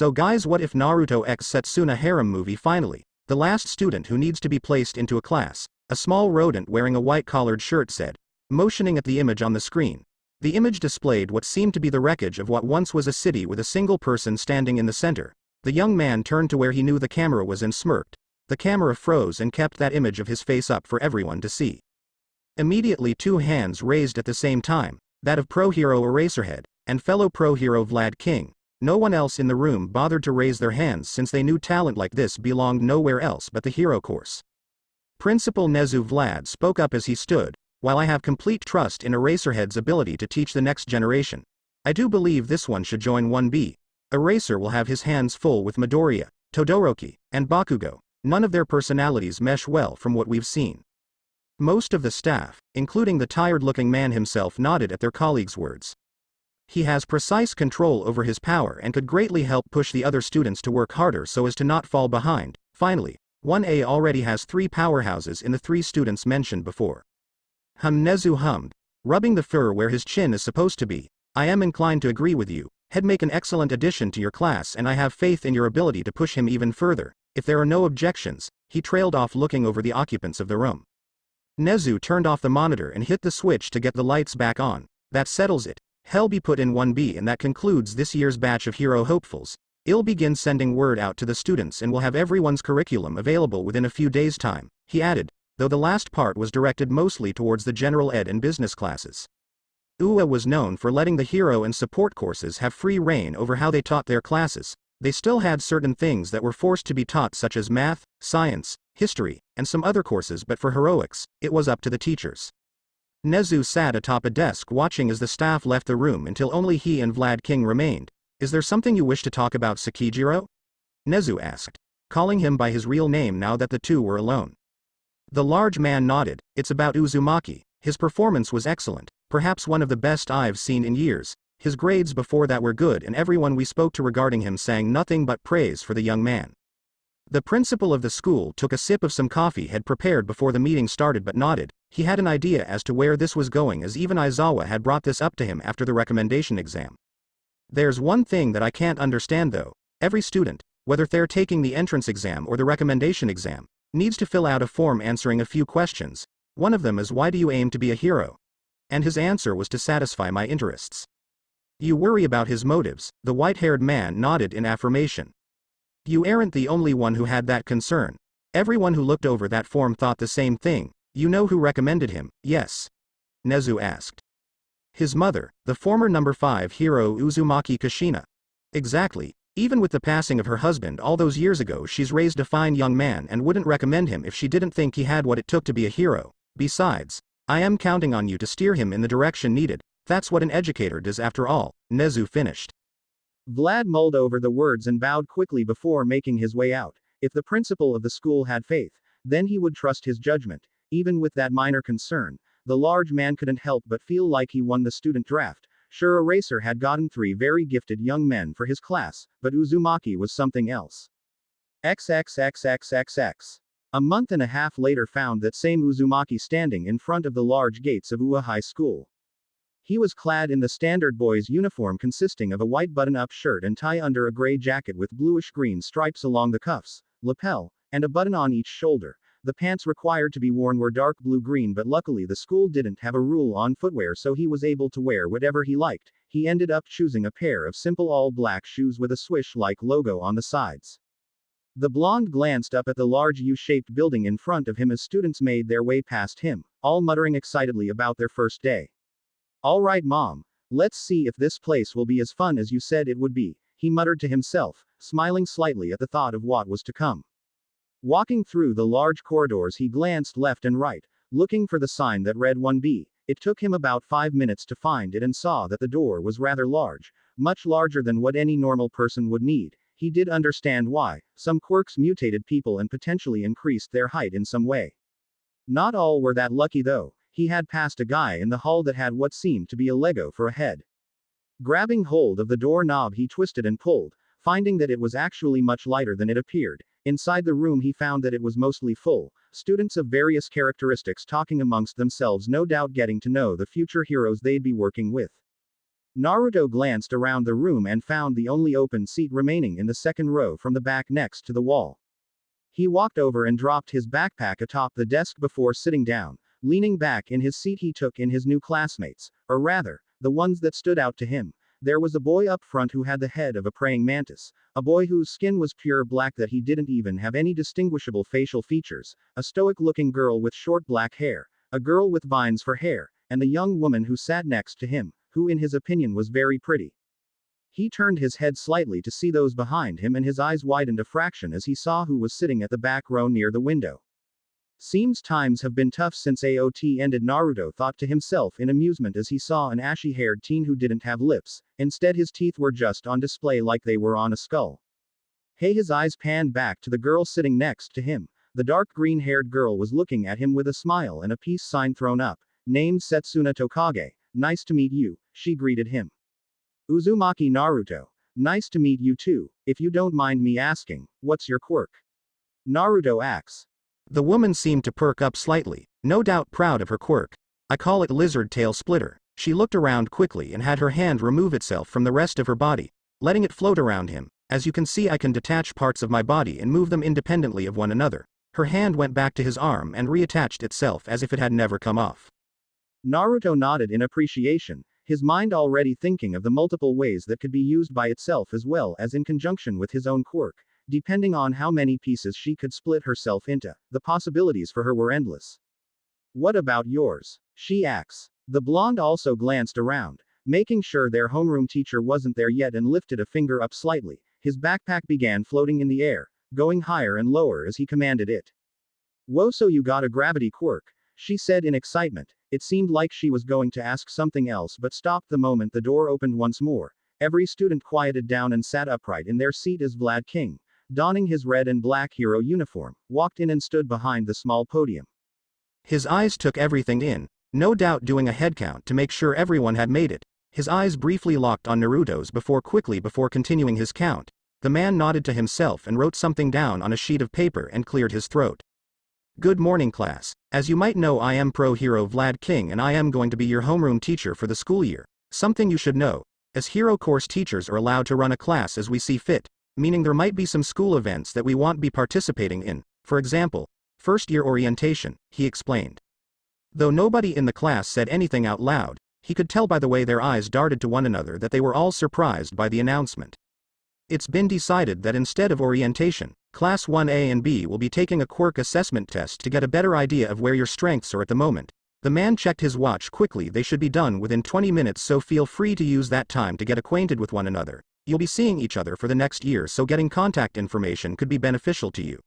So guys, what if Naruto x Setsuna Harem movie finally? The last student who needs to be placed into a class, a small rodent wearing a white collared shirt said, motioning at the image on the screen. The image displayed what seemed to be the wreckage of what once was a city with a single person standing in the center. The young man turned to where he knew the camera was and smirked. The camera froze and kept that image of his face up for everyone to see. Immediately two hands raised at the same time, that of pro hero Eraserhead, and fellow pro hero Vlad King. No one else in the room bothered to raise their hands since they knew talent like this belonged nowhere else but the hero course. Principal Nezu Vlad spoke up as he stood, while I have complete trust in Eraserhead's ability to teach the next generation. I do believe this one should join 1B. Eraser will have his hands full with Midoriya, Todoroki, and Bakugo. None of their personalities mesh well from what we've seen. Most of the staff, including the tired-looking man himself, nodded at their colleagues' words. He has precise control over his power and could greatly help push the other students to work harder so as to not fall behind. Finally, 1A already has 3 powerhouses in the 3 students mentioned before. Nezu hummed, rubbing the fur where his chin is supposed to be. I am inclined to agree with you. He'd make an excellent addition to your class and I have faith in your ability to push him even further. If there are no objections, he trailed off looking over the occupants of the room. Nezu turned off the monitor and hit the switch to get the lights back on. That settles it. Hell be put in 1B, and that concludes this year's batch of hero hopefuls. I'll begin sending word out to the students and will have everyone's curriculum available within a few days' time, he added, though the last part was directed mostly towards the general ed and business classes. UA was known for letting the hero and support courses have free reign over how they taught their classes. They still had certain things that were forced to be taught such as math, science, history, and some other courses, but for heroics, it was up to the teachers. Nezu sat atop a desk watching as the staff left the room until only he and Vlad King remained. Is there something you wish to talk about, Sakijiro? Nezu asked, calling him by his real name now that the two were alone. The large man nodded. It's about Uzumaki. His performance was excellent, perhaps one of the best I've seen in years. His grades before that were good and everyone we spoke to regarding him sang nothing but praise for the young man. The principal of the school took a sip of some coffee had prepared before the meeting started but nodded. He had an idea as to where this was going, as even Aizawa had brought this up to him after the recommendation exam. There's one thing that I can't understand though. Every student, whether they're taking the entrance exam or the recommendation exam, needs to fill out a form answering a few questions. One of them is, why do you aim to be a hero? And his answer was, to satisfy my interests. You worry about his motives. The white-haired man nodded in affirmation. You aren't the only one who had that concern. Everyone who looked over that form thought the same thing. You know who recommended him, yes? Nezu asked. His mother, the former number 5 hero Uzumaki Kushina. Exactly. Even with the passing of her husband all those years ago, she's raised a fine young man and wouldn't recommend him if she didn't think he had what it took to be a hero. Besides, I am counting on you to steer him in the direction needed. That's what an educator does after all, Nezu finished. Vlad mulled over the words and bowed quickly before making his way out. If the principal of the school had faith, then he would trust his judgment. Even with that minor concern, the large man couldn't help but feel like he won the student draft. Sure, Eraser had gotten 3 very gifted young men for his class, but Uzumaki was something else. XXXXXX. A month and a half later found that same Uzumaki standing in front of the large gates of Ua High School. He was clad in the standard boy's uniform consisting of a white button-up shirt and tie under a gray jacket with bluish-green stripes along the cuffs, lapel, and a button on each shoulder. The pants required to be worn were dark blue-green, but luckily the school didn't have a rule on footwear, so he was able to wear whatever he liked. He ended up choosing a pair of simple all-black shoes with a swish-like logo on the sides. The blonde glanced up at the large U-shaped building in front of him as students made their way past him, all muttering excitedly about their first day. All right, Mom. Let's see if this place will be as fun as you said it would be, he muttered to himself, smiling slightly at the thought of what was to come. Walking through the large corridors, he glanced left and right, looking for the sign that read 1B. It took him about 5 minutes to find it and saw that the door was rather large, much larger than what any normal person would need. He did understand why. Some quirks mutated people and potentially increased their height in some way. Not all were that lucky though. He had passed a guy in the hall that had what seemed to be a Lego for a head. Grabbing hold of the door knob, he twisted and pulled, finding that it was actually much lighter than it appeared. Inside the room he found that it was mostly full, students of various characteristics talking amongst themselves, no doubt getting to know the future heroes they'd be working with. Naruto glanced around the room and found the only open seat remaining in the second row from the back next to the wall. He walked over and dropped his backpack atop the desk before sitting down. Leaning back in his seat, he took in his new classmates, or rather, the ones that stood out to him. There was a boy up front who had the head of a praying mantis, a boy whose skin was pure black that he didn't even have any distinguishable facial features, a stoic-looking girl with short black hair, a girl with vines for hair, and the young woman who sat next to him, who in his opinion was very pretty. He turned his head slightly to see those behind him and his eyes widened a fraction as he saw who was sitting at the back row near the window. Seems times have been tough since AOT ended, Naruto thought to himself in amusement as he saw an ashy-haired teen who didn't have lips, instead his teeth were just on display like they were on a skull. Hey, his eyes panned back to the girl sitting next to him. The dark green-haired girl was looking at him with a smile and a peace sign thrown up. Named Setsuna Tokage. Nice to meet you, she greeted him. Uzumaki Naruto. Nice to meet you too, if you don't mind me asking, what's your quirk? Naruto asks. The woman seemed to perk up slightly, no doubt proud of her quirk. I call it lizard tail splitter. She looked around quickly and had her hand remove itself from the rest of her body, letting it float around him. As you can see, I can detach parts of my body and move them independently of one another. Her hand went back to his arm and reattached itself as if it had never come off. Naruto nodded in appreciation, his mind already thinking of the multiple ways that could be used by itself as well as in conjunction with his own quirk. Depending on how many pieces she could split herself into, the possibilities for her were endless. What about yours? She asks. The blonde also glanced around, making sure their homeroom teacher wasn't there yet and lifted a finger up slightly. His backpack began floating in the air, going higher and lower as he commanded it. Whoa, so you got a gravity quirk, she said in excitement. It seemed like she was going to ask something else but stopped the moment the door opened once more. Every student quieted down and sat upright in their seat as Vlad King, donning his red and black hero uniform, walked in and stood behind the small podium. His eyes took everything in, no doubt doing a head count to make sure everyone had made it. His eyes briefly locked on Naruto's before continuing his count. The man nodded to himself and wrote something down on a sheet of paper and cleared his throat. Good morning, class. As you might know, I am pro hero Vlad King and I am going to be your homeroom teacher for the school year. Something you should know. As hero course teachers are allowed to run a class as we see fit, meaning there might be some school events that we won't be participating in, for example, first year orientation, he explained. Though nobody in the class said anything out loud, he could tell by the way their eyes darted to one another that they were all surprised by the announcement. It's been decided that instead of orientation, Class 1A and B will be taking a quirk assessment test to get a better idea of where your strengths are at the moment. The man checked his watch quickly. They should be done within 20 minutes, so feel free to use that time to get acquainted with one another. You'll be seeing each other for the next year, so getting contact information could be beneficial to you.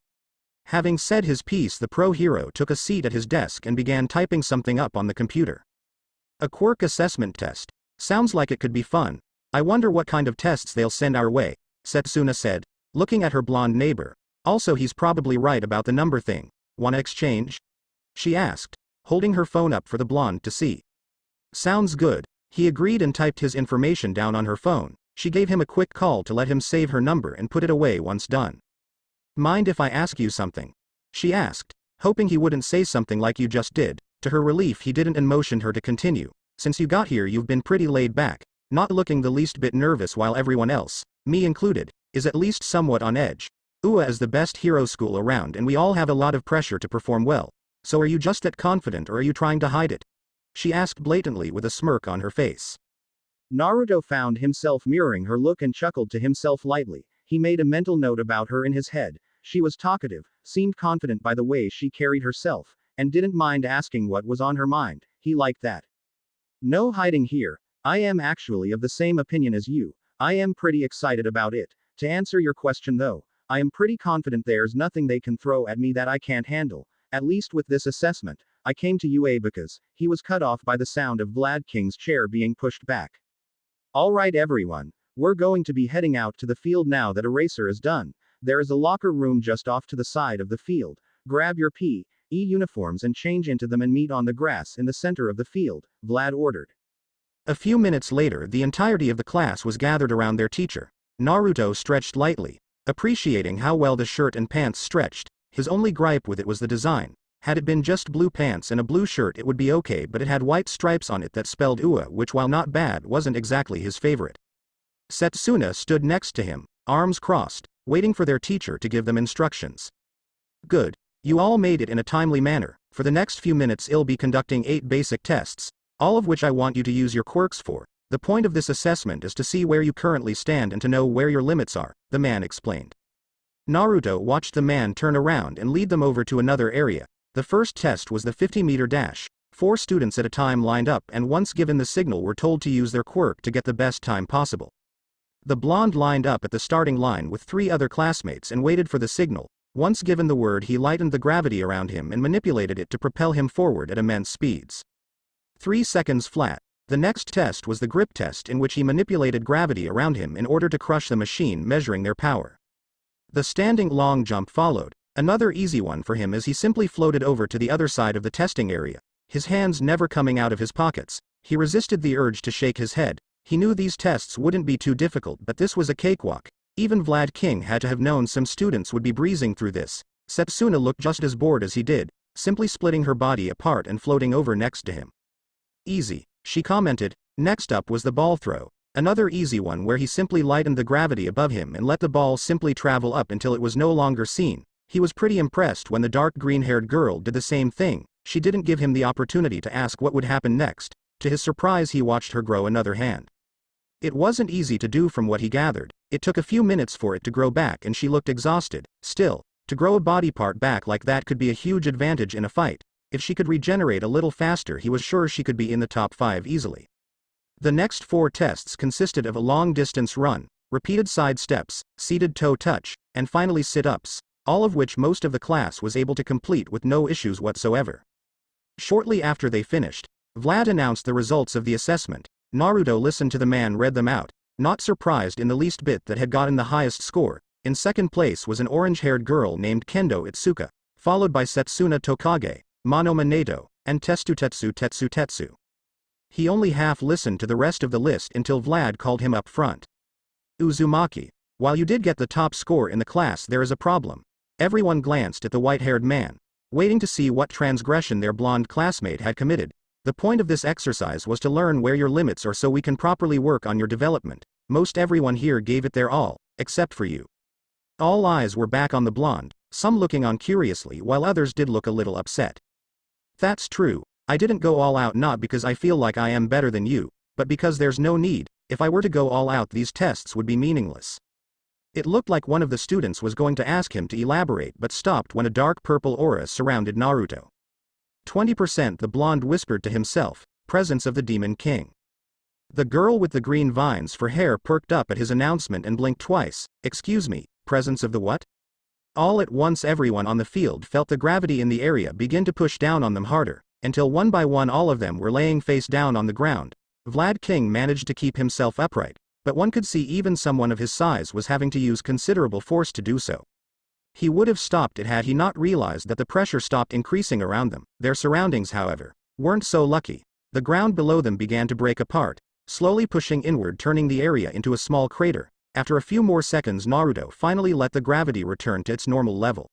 Having said his piece, the pro hero took a seat at his desk and began typing something up on the computer. A quirk assessment test. Sounds like it could be fun. I wonder what kind of tests they'll send our way, Setsuna said, looking at her blonde neighbor. Also, he's probably right about the number thing. Wanna exchange? She asked, holding her phone up for the blonde to see. Sounds good. He agreed and typed his information down on her phone. She gave him a quick call to let him save her number and put it away once done. Mind if I ask you something? She asked, hoping he wouldn't say something like you just did. To her relief, he didn't and motioned her to continue. Since you got here, you've been pretty laid back, not looking the least bit nervous, while everyone else, me included, is at least somewhat on edge. UA is the best hero school around and we all have a lot of pressure to perform well. So are you just that confident or are you trying to hide it? She asked blatantly with a smirk on her face. Naruto found himself mirroring her look and chuckled to himself lightly. He made a mental note about her in his head. She was talkative, seemed confident by the way she carried herself, and didn't mind asking what was on her mind. He liked that. No hiding here. I am actually of the same opinion as you. I am pretty excited about it. To answer your question though, I am pretty confident there's nothing they can throw at me that I can't handle. At least with this assessment, I came to UA because he was cut off by the sound of Vlad King's chair being pushed back. Alright everyone, we're going to be heading out to the field now that eraser is done. There is a locker room just off to the side of the field. Grab your PE uniforms and change into them and meet on the grass in the center of the field, Vlad ordered. A few minutes later, the entirety of the class was gathered around their teacher. Naruto stretched lightly, appreciating how well the shirt and pants stretched. His only gripe with it was the design. Had it been just blue pants and a blue shirt it would be okay, but it had white stripes on it that spelled UA, which while not bad wasn't exactly his favorite. Setsuna stood next to him, arms crossed, waiting for their teacher to give them instructions. Good. You all made it in a timely manner. For the next few minutes I'll be conducting 8 basic tests, all of which I want you to use your quirks for. The point of this assessment is to see where you currently stand and to know where your limits are, the man explained. Naruto watched the man turn around and lead them over to another area. The first test was the 50-meter dash. 4 students at a time lined up and once given the signal were told to use their quirk to get the best time possible. The blonde lined up at the starting line with 3 other classmates and waited for the signal. Once given the word, he lightened the gravity around him and manipulated it to propel him forward at immense speeds. 3 seconds flat. The next test was the grip test, in which he manipulated gravity around him in order to crush the machine, measuring their power. The standing long jump followed, another easy one for him as he simply floated over to the other side of the testing area, his hands never coming out of his pockets. He resisted the urge to shake his head. He knew these tests wouldn't be too difficult, but this was a cakewalk. Even Vlad King had to have known some students would be breezing through this. Setsuna looked just as bored as he did, simply splitting her body apart and floating over next to him. Easy, she commented. Next up was the ball throw, another easy one where he simply lightened the gravity above him and let the ball simply travel up until it was no longer seen. He was pretty impressed when the dark green-haired girl did the same thing. She didn't give him the opportunity to ask what would happen next. To his surprise, he watched her grow another hand. It wasn't easy to do from what he gathered. It took a few minutes for it to grow back and she looked exhausted. Still, to grow a body part back like that could be a huge advantage in a fight. If she could regenerate a little faster, he was sure she could be in the top 5 easily. The next 4 tests consisted of a long-distance run, repeated side steps, seated toe touch, and finally sit-ups, all of which most of the class was able to complete with no issues whatsoever. Shortly after they finished, Vlad announced the results of the assessment. Naruto listened to the man read them out, not surprised in the least bit that had gotten the highest score. In second place was an orange-haired girl named Kendo Itsuka, followed by Setsuna Tokage, Monoma Nato, and Tetsu Tetsu. He only half listened to the rest of the list until Vlad called him up front. Uzumaki, while you did get the top score in the class, there is a problem. Everyone glanced at the white-haired man, waiting to see what transgression their blonde classmate had committed. The point of this exercise was to learn where your limits are so we can properly work on your development. Most everyone here gave it their all, except for you. All eyes were back on the blonde, some looking on curiously while others did look a little upset. That's true, I didn't go all out not because I feel like I am better than you, but because there's no need. If I were to go all out, these tests would be meaningless. It looked like one of the students was going to ask him to elaborate but stopped when a dark purple aura surrounded Naruto. 20%, the blonde whispered to himself, presence of the Demon King. The girl with the green vines for hair perked up at his announcement and blinked twice. Excuse me, presence of the what? All at once everyone on the field felt the gravity in the area begin to push down on them harder, until one by one all of them were laying face down on the ground. Vlad King managed to keep himself upright, but one could see even someone of his size was having to use considerable force to do so. He would have stopped it had he not realized that the pressure stopped increasing around them. Their surroundings, however, weren't so lucky. The ground below them began to break apart, slowly pushing inward, turning the area into a small crater. After a few more seconds, Naruto finally let the gravity return to its normal level.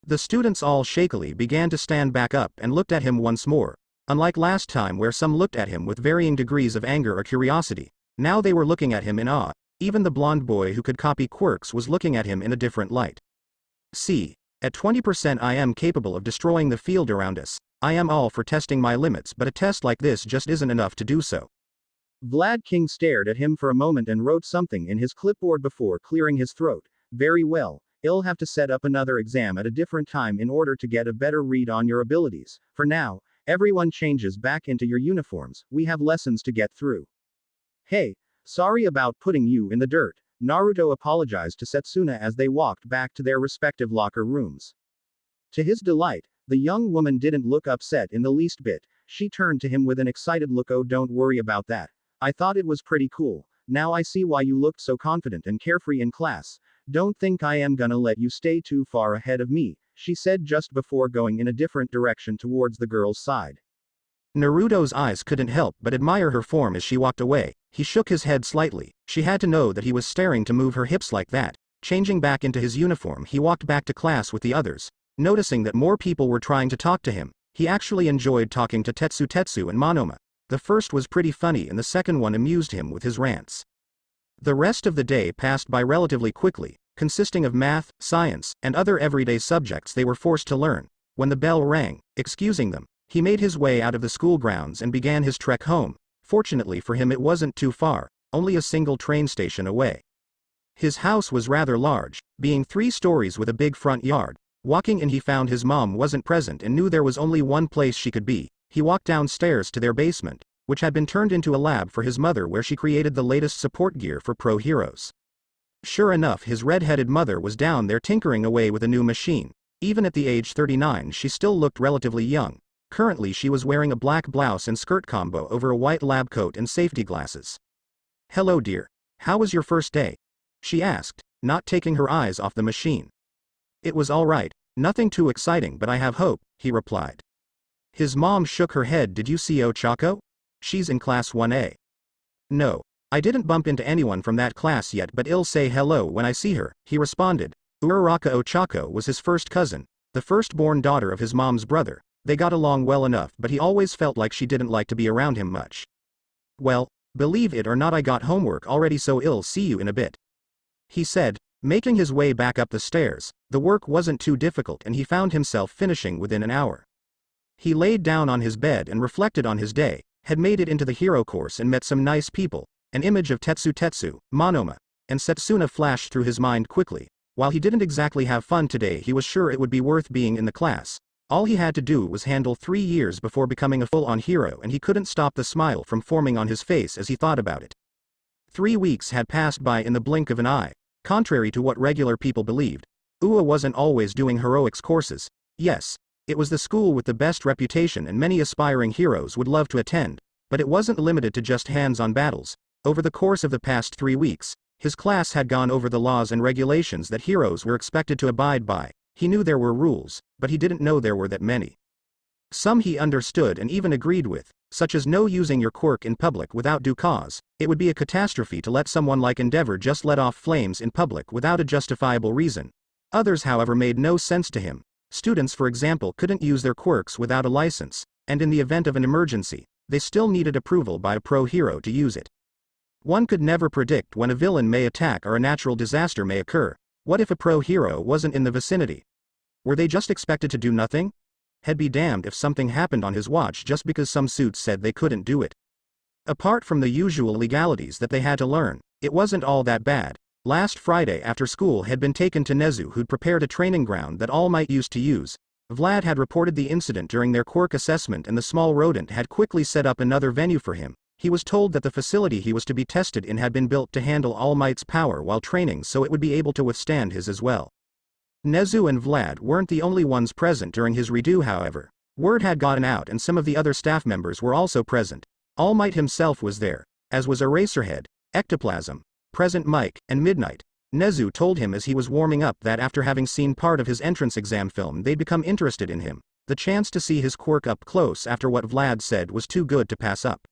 The students all shakily began to stand back up and looked at him once more. Unlike last time where some looked at him with varying degrees of anger or curiosity, now they were looking at him in awe. Even the blonde boy who could copy quirks was looking at him in a different light. See, at 20% I am capable of destroying the field around us. I am all for testing my limits, but a test like this just isn't enough to do so. Vlad King stared at him for a moment and wrote something in his clipboard before clearing his throat. Very well, I'll have to set up another exam at a different time in order to get a better read on your abilities. For now, everyone changes back into your uniforms, we have lessons to get through. Hey, sorry about putting you in the dirt. Naruto apologized to Setsuna as they walked back to their respective locker rooms. To his delight, the young woman didn't look upset in the least bit. She turned to him with an excited look. Oh, don't worry about that. I thought it was pretty cool. Now I see why you looked so confident and carefree in class. Don't think I am gonna let you stay too far ahead of me, she said just before going in a different direction towards the girl's side. Naruto's eyes couldn't help but admire her form as she walked away. He shook his head slightly. She had to know that he was staring to move her hips like that. Changing back into his uniform, he walked back to class with the others. Noticing that more people were trying to talk to him, he actually enjoyed talking to Tetsu and Monoma. The first was pretty funny and the second one amused him with his rants. The rest of the day passed by relatively quickly, consisting of math, science, and other everyday subjects they were forced to learn. When the bell rang, excusing them, he made his way out of the school grounds and began his trek home. Fortunately for him it wasn't too far, only a single train station away. His house was rather large, being 3 stories with a big front yard. Walking in he found his mom wasn't present and knew there was only one place she could be. He walked downstairs to their basement, which had been turned into a lab for his mother where she created the latest support gear for pro heroes. Sure enough, his red-headed mother was down there tinkering away with a new machine. Even at the age 39 she still looked relatively young. Currently she was wearing a black blouse and skirt combo over a white lab coat and safety glasses. "Hello dear. How was your first day?" she asked, not taking her eyes off the machine. "It was alright, nothing too exciting but I have hope," he replied. His mom shook her head. "Did you see Ochako? She's in class 1A. "No. I didn't bump into anyone from that class yet but I'll say hello when I see her," he responded. Uraraka Ochako was his first cousin, the firstborn daughter of his mom's brother. They got along well enough but he always felt like she didn't like to be around him much. "Well, believe it or not I got homework already so I'll see you in a bit," he said, making his way back up the stairs. The work wasn't too difficult and he found himself finishing within an hour. He laid down on his bed and reflected on his day, had made it into the hero course and met some nice people. An image of Tetsu, Monoma, and Setsuna flashed through his mind quickly. While he didn't exactly have fun today, he was sure it would be worth being in the class. All he had to do was handle 3 years before becoming a full-on hero and he couldn't stop the smile from forming on his face as he thought about it. 3 weeks had passed by in the blink of an eye. Contrary to what regular people believed, Ua wasn't always doing heroics courses. Yes, it was the school with the best reputation and many aspiring heroes would love to attend, but it wasn't limited to just hands-on battles. Over the course of the past 3 weeks, his class had gone over the laws and regulations that heroes were expected to abide by. He knew there were rules, but he didn't know there were that many. Some he understood and even agreed with, such as no using your quirk in public without due cause. It would be a catastrophe to let someone like Endeavor just let off flames in public without a justifiable reason. Others however made no sense to him. Students for example couldn't use their quirks without a license, and in the event of an emergency, they still needed approval by a pro hero to use it. One could never predict when a villain may attack or a natural disaster may occur. What if a pro hero wasn't in the vicinity? Were they just expected to do nothing? He'd be damned if something happened on his watch just because some suits said they couldn't do it. Apart from the usual legalities that they had to learn, it wasn't all that bad. Last Friday after school had been taken to Nezu, who'd prepared a training ground that All Might used to use. Vlad had reported the incident during their quirk assessment and the small rodent had quickly set up another venue for him. He was told that the facility he was to be tested in had been built to handle All Might's power while training so it would be able to withstand his as well. Nezu and Vlad weren't the only ones present during his redo however. Word had gotten out and some of the other staff members were also present. All Might himself was there, as was Eraserhead, Ectoplasm, Present Mike, and Midnight. Nezu told him as he was warming up that after having seen part of his entrance exam film they'd become interested in him. The chance to see his quirk up close after what Vlad said was too good to pass up.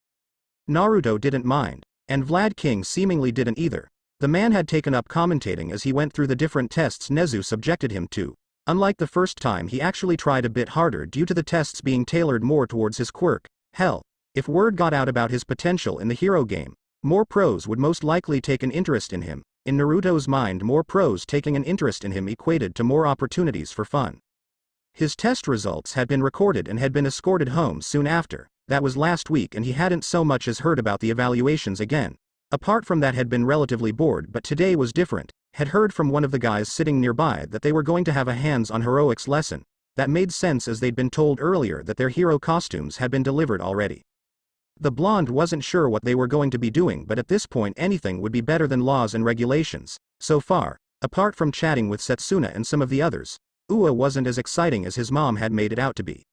Naruto didn't mind, and Vlad King seemingly didn't either. The man had taken up commentating as he went through the different tests Nezu subjected him to. Unlike the first time, he actually tried a bit harder due to the tests being tailored more towards his quirk. Hell, if word got out about his potential in the hero game, more pros would most likely take an interest in him. In Naruto's mind, more pros taking an interest in him equated to more opportunities for fun. His test results had been recorded and had been escorted home soon after. That was last week and he hadn't so much as heard about the evaluations again. Apart from that, had been relatively bored, but today was different. Had heard from one of the guys sitting nearby that they were going to have a hands-on heroics lesson. That made sense as they'd been told earlier that their hero costumes had been delivered already. The blonde wasn't sure what they were going to be doing, but at this point anything would be better than laws and regulations. So far, apart from chatting with Setsuna and some of the others, Ua wasn't as exciting as his mom had made it out to be.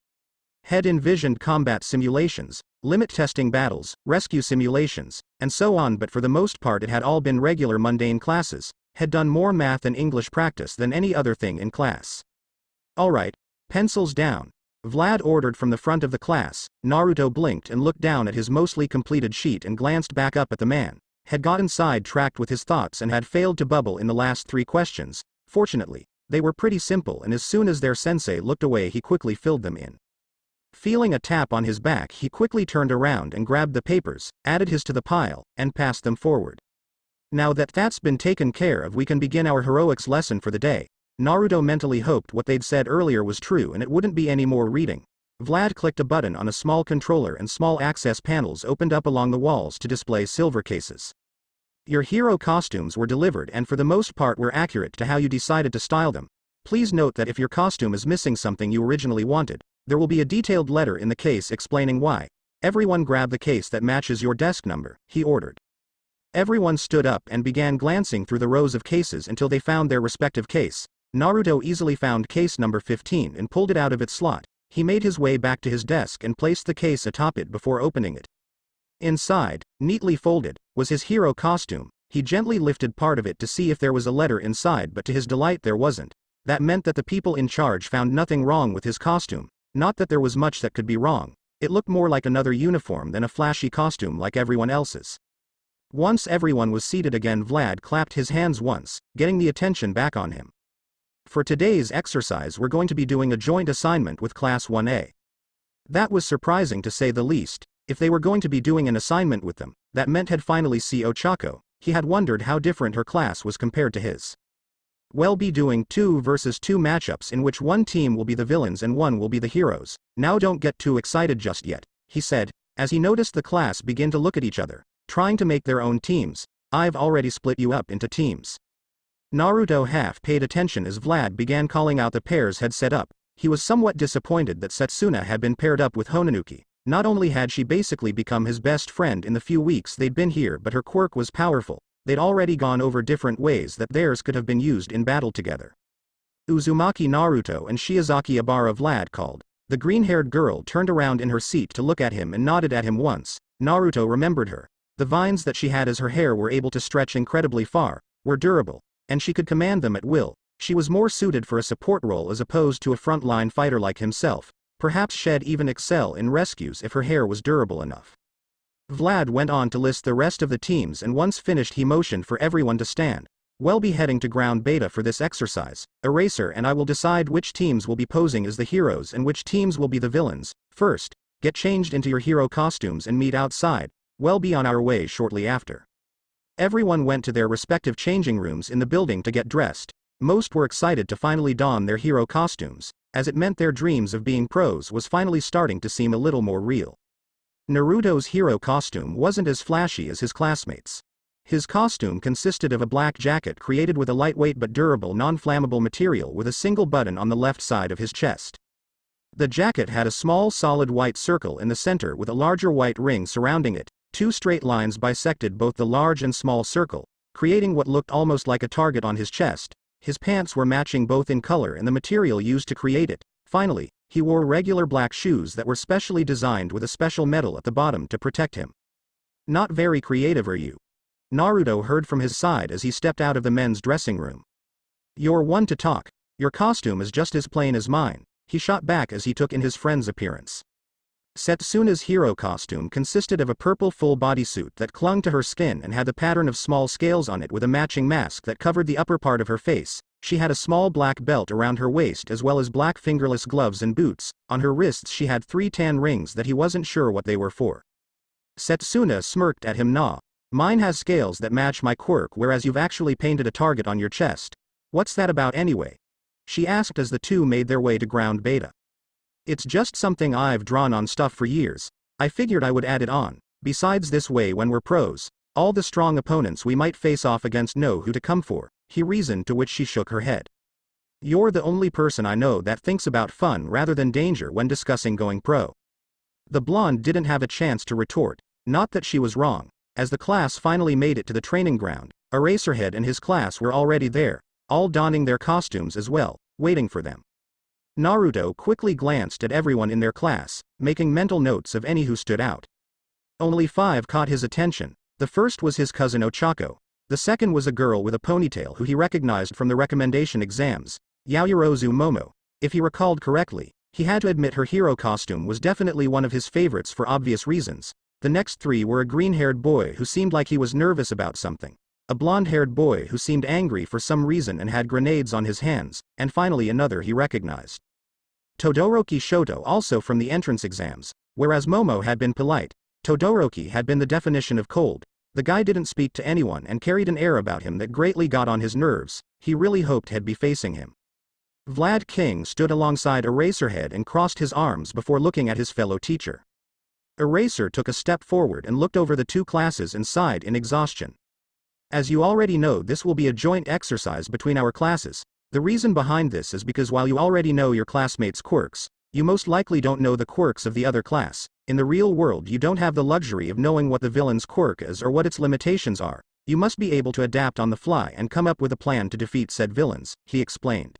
Had envisioned combat simulations, limit testing battles, rescue simulations, and so on, but for the most part it had all been regular mundane classes. Had done more math and English practice than any other thing in class. "Alright, pencils down," Vlad ordered from the front of the class. Naruto blinked and looked down at his mostly completed sheet and glanced back up at the man. Had gotten sidetracked with his thoughts and had failed to bubble in the last 3 questions. Fortunately, They were pretty simple, and as soon as their sensei looked away he quickly filled them in. Feeling a tap on his back, he quickly turned around and grabbed the papers, added his to the pile, and passed them forward. Now that that's been taken care of, we can begin our heroics lesson for the day. Naruto mentally hoped what they'd said earlier was true and it wouldn't be any more reading. Vlad clicked a button on a small controller and small access panels opened up along the walls to display silver cases. Your hero costumes were delivered and for the most part were accurate to how you decided to style them. Please note that if your costume is missing something you originally wanted, there will be a detailed letter in the case explaining why. Everyone grab the case that matches your desk number, he ordered. Everyone stood up and began glancing through the rows of cases until they found their respective case. Naruto easily found case number 15 and pulled it out of its slot. He made his way back to his desk and placed the case atop it before opening it. Inside, neatly folded, was his hero costume. He gently lifted part of it to see if there was a letter inside, but to his delight there wasn't. That meant that the people in charge found nothing wrong with his costume. Not that there was much that could be wrong. It looked more like another uniform than a flashy costume like everyone else's. Once everyone was seated again, Vlad clapped his hands once, getting the attention back on him. For today's exercise we're going to be doing a joint assignment with Class 1A. That was surprising to say the least. If they were going to be doing an assignment with them, that meant he'd finally see Ochako. He had wondered how different her class was compared to his. We'll be doing 2 versus 2 matchups in which one team will be the villains and one will be the heroes. Now don't get too excited just yet, he said, as he noticed the class begin to look at each other, trying to make their own teams. I've already split you up into teams. Naruto half paid attention as Vlad began calling out the pairs had set up. He was somewhat disappointed that Setsuna had been paired up with Hononuki. Not only had she basically become his best friend in the few weeks they'd been here, but her quirk was powerful. They'd already gone over different ways that theirs could have been used in battle together. Uzumaki Naruto and Shiozaki Ibara, Vlad called. The green-haired girl turned around in her seat to look at him and nodded at him once. Naruto remembered her. The vines that she had as her hair were able to stretch incredibly far, were durable, and she could command them at will. She was more suited for a support role as opposed to a frontline fighter like himself. Perhaps she'd even excel in rescues if her hair was durable enough. Vlad went on to list the rest of the teams, and once finished he motioned for everyone to stand. We'll be heading to ground beta for this exercise. Eraser and I will decide which teams will be posing as the heroes and which teams will be the villains. First, get changed into your hero costumes and meet outside. We'll be on our way shortly after. Everyone went to their respective changing rooms in the building to get dressed. Most were excited to finally don their hero costumes, as it meant their dreams of being pros was finally starting to seem a little more real. Naruto's hero costume wasn't as flashy as his classmates'. His costume consisted of a black jacket created with a lightweight but durable non-flammable material with a single button on the left side of his chest. The jacket had a small solid white circle in the center with a larger white ring surrounding it. 2 straight lines bisected both the large and small circle, creating what looked almost like a target on his chest. His pants were matching both in color and the material used to create it. Finally, he wore regular black shoes that were specially designed with a special metal at the bottom to protect him. Not very creative, are you? Naruto heard from his side as he stepped out of the men's dressing room. You're one to talk. Your costume is just as plain as mine, he shot back as he took in his friend's appearance. Setsuna's hero costume consisted of a purple full bodysuit that clung to her skin and had the pattern of small scales on it with a matching mask that covered the upper part of her face. She had a small black belt around her waist as well as black fingerless gloves and boots. On her wrists she had 3 tan rings that he wasn't sure what they were for. Setsuna smirked at him. Nah. Mine has scales that match my quirk, whereas you've actually painted a target on your chest. What's that about anyway? She asked as the two made their way to ground beta. It's just something I've drawn on stuff for years. I figured I would add it on. Besides, this way when we're pros, all the strong opponents we might face off against know who to come for, he reasoned, to which she shook her head. You're the only person I know that thinks about fun rather than danger when discussing going pro. The blonde didn't have a chance to retort, not that she was wrong. As the class finally made it to the training ground, Eraserhead and his class were already there, all donning their costumes as well, waiting for them. Naruto quickly glanced at everyone in their class, making mental notes of any who stood out. Only 5 caught his attention. The first was his cousin Ochako. The second was a girl with a ponytail who he recognized from the recommendation exams, Yaoyorozu Momo. If he recalled correctly, he had to admit her hero costume was definitely one of his favorites for obvious reasons. The next 3 were a green-haired boy who seemed like he was nervous about something, a blonde-haired boy who seemed angry for some reason and had grenades on his hands, and finally another he recognized. Todoroki Shoto, also from the entrance exams. Whereas Momo had been polite, Todoroki had been the definition of cold. The guy didn't speak to anyone and carried an air about him that greatly got on his nerves. He really hoped he'd be facing him. Vlad King stood alongside Eraserhead and crossed his arms before looking at his fellow teacher. Eraser took a step forward and looked over the two classes and sighed in exhaustion. As you already know, this will be a joint exercise between our classes. The reason behind this is because while you already know your classmates' quirks, you most likely don't know the quirks of the other class. In the real world, you don't have the luxury of knowing what the villain's quirk is or what its limitations are. You must be able to adapt on the fly and come up with a plan to defeat said villains, he explained.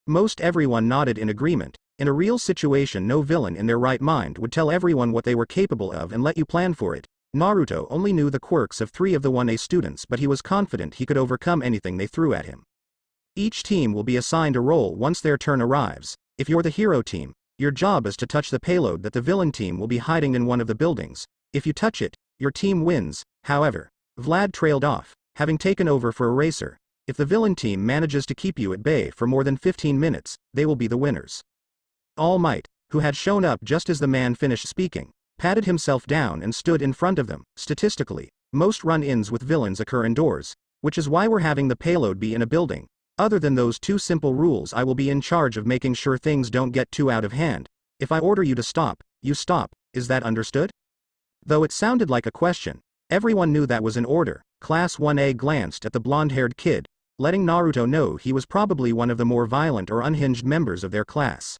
Most everyone nodded in agreement. In a real situation, no villain in their right mind would tell everyone what they were capable of and let you plan for it. Naruto only knew the quirks of 3 of the 1A students, but he was confident he could overcome anything they threw at him. Each team will be assigned a role once their turn arrives. If you're the hero team, your job is to touch the payload that the villain team will be hiding in one of the buildings. If you touch it, your team wins. However, Vlad trailed off, having taken over for Eraser. If the villain team manages to keep you at bay for more than 15 minutes, they will be the winners. All Might, who had shown up just as the man finished speaking, patted himself down and stood in front of them. Statistically, most run-ins with villains occur indoors, which is why we're having the payload be in a building. Other than those 2 simple rules, I will be in charge of making sure things don't get too out of hand. If I order you to stop, you stop. Is that understood? Though it sounded like a question, everyone knew that was an order. Class 1A glanced at the blonde-haired kid, letting Naruto know he was probably one of the more violent or unhinged members of their class.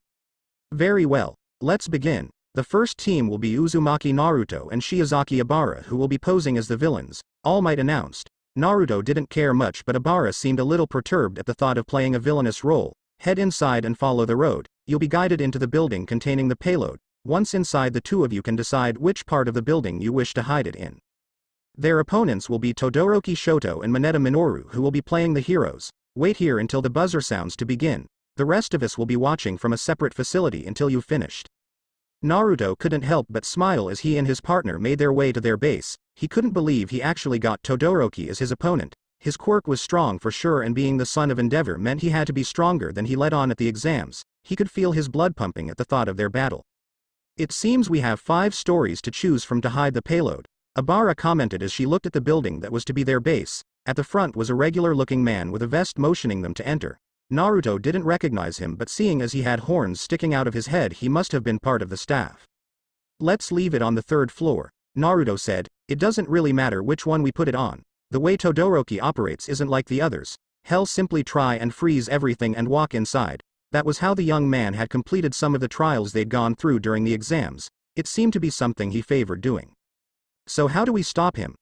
Very well, let's begin. The first team will be Uzumaki Naruto and Shiozaki Ibara, who will be posing as the villains, All Might announced. Naruto didn't care much, but Ibara seemed a little perturbed at the thought of playing a villainous role. Head inside and follow the road. You'll be guided into the building containing the payload. Once inside, the 2 of you can decide which part of the building you wish to hide it in. Their opponents will be Todoroki Shoto and Mineta Minoru, who will be playing the heroes. Wait here until the buzzer sounds to begin. The rest of us will be watching from a separate facility until you've finished. Naruto couldn't help but smile as he and his partner made their way to their base. He couldn't believe he actually got Todoroki as his opponent. His quirk was strong for sure, and being the son of Endeavor meant he had to be stronger than he let on at the exams. He could feel his blood pumping at the thought of their battle. It seems we have 5 stories to choose from to hide the payload, Ibara commented as she looked at the building that was to be their base. At the front was a regular-looking man with a vest motioning them to enter. Naruto didn't recognize him, but seeing as he had horns sticking out of his head, he must have been part of the staff. Let's leave it on the 3rd floor, Naruto said. It doesn't really matter which one we put it on. The way Todoroki operates isn't like the others. He'll simply try and freeze everything and walk inside. That was how the young man had completed some of the trials they'd gone through during the exams. It seemed to be something he favored doing. So how do we stop him?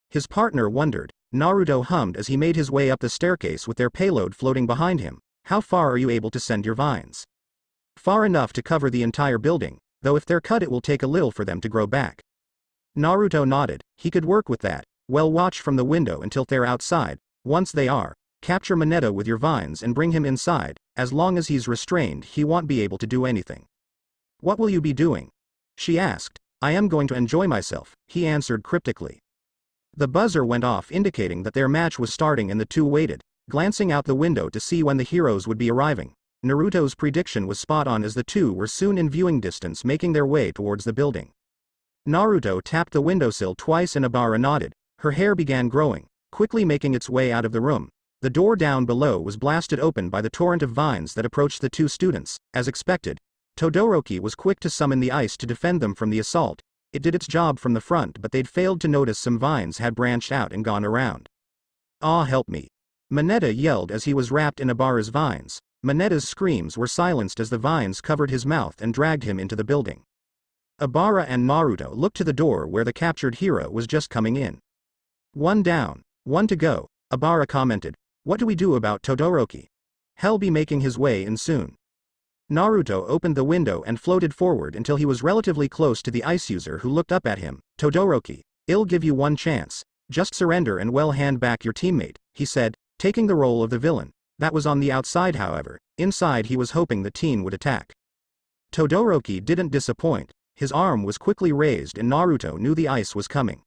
His partner wondered. Naruto hummed as he made his way up the staircase with their payload floating behind him. How far are you able to send your vines? Far enough to cover the entire building, though if they're cut it will take a little for them to grow back. Naruto nodded. He could work with that. Well, watch from the window until they're outside. Once they are, capture Mineta with your vines and bring him inside. As long as he's restrained, he won't be able to do anything. What will you be doing? She asked. I am going to enjoy myself, he answered cryptically. The buzzer went off, indicating that their match was starting, and the 2 waited, glancing out the window to see when the heroes would be arriving. Naruto's prediction was spot on, as the 2 were soon in viewing distance, making their way towards the building. Naruto tapped the windowsill twice and Ibara nodded. Her hair began growing, quickly making its way out of the room. The door down below was blasted open by the torrent of vines that approached the 2 students. As expected, Todoroki was quick to summon the ice to defend them from the assault. It did its job from the front, but they'd failed to notice some vines had branched out and gone around. Ah, help me! Mineta yelled as he was wrapped in Ibara's vines. Mineta's screams were silenced as the vines covered his mouth and dragged him into the building. Ibara and Naruto looked to the door where the captured hero was just coming in. 1 down, 1 to go, Ibara commented. What do we do about Todoroki? He'll be making his way in soon. Naruto opened the window and floated forward until he was relatively close to the ice user, who looked up at him. Todoroki, I'll give you 1 chance. Just surrender and well hand back your teammate, he said, taking the role of the villain. That was on the outside, however. Inside he was hoping the teen would attack. Todoroki didn't disappoint. His arm was quickly raised and Naruto knew the ice was coming.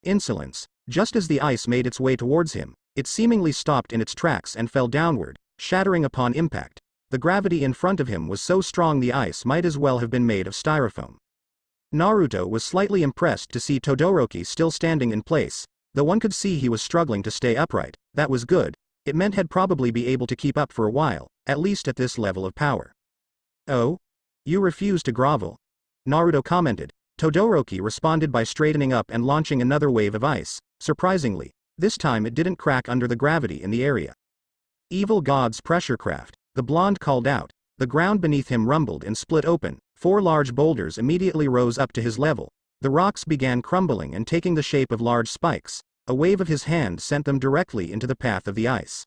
Insolence. Just as the ice made its way towards him, it seemingly stopped in its tracks and fell downward, shattering upon impact. The gravity in front of him was so strong the ice might as well have been made of styrofoam. Naruto was slightly impressed to see Todoroki still standing in place, though one could see he was struggling to stay upright. That was good. It meant he'd probably be able to keep up for a while, at least at this level of power. "Oh? You refuse to grovel?" Naruto commented. Todoroki responded by straightening up and launching another wave of ice. Surprisingly, this time it didn't crack under the gravity in the area. "Evil God's pressure craft," the blonde called out. The ground beneath him rumbled and split open. 4 large boulders immediately rose up to his level. The rocks began crumbling and taking the shape of large spikes. A wave of his hand sent them directly into the path of the ice.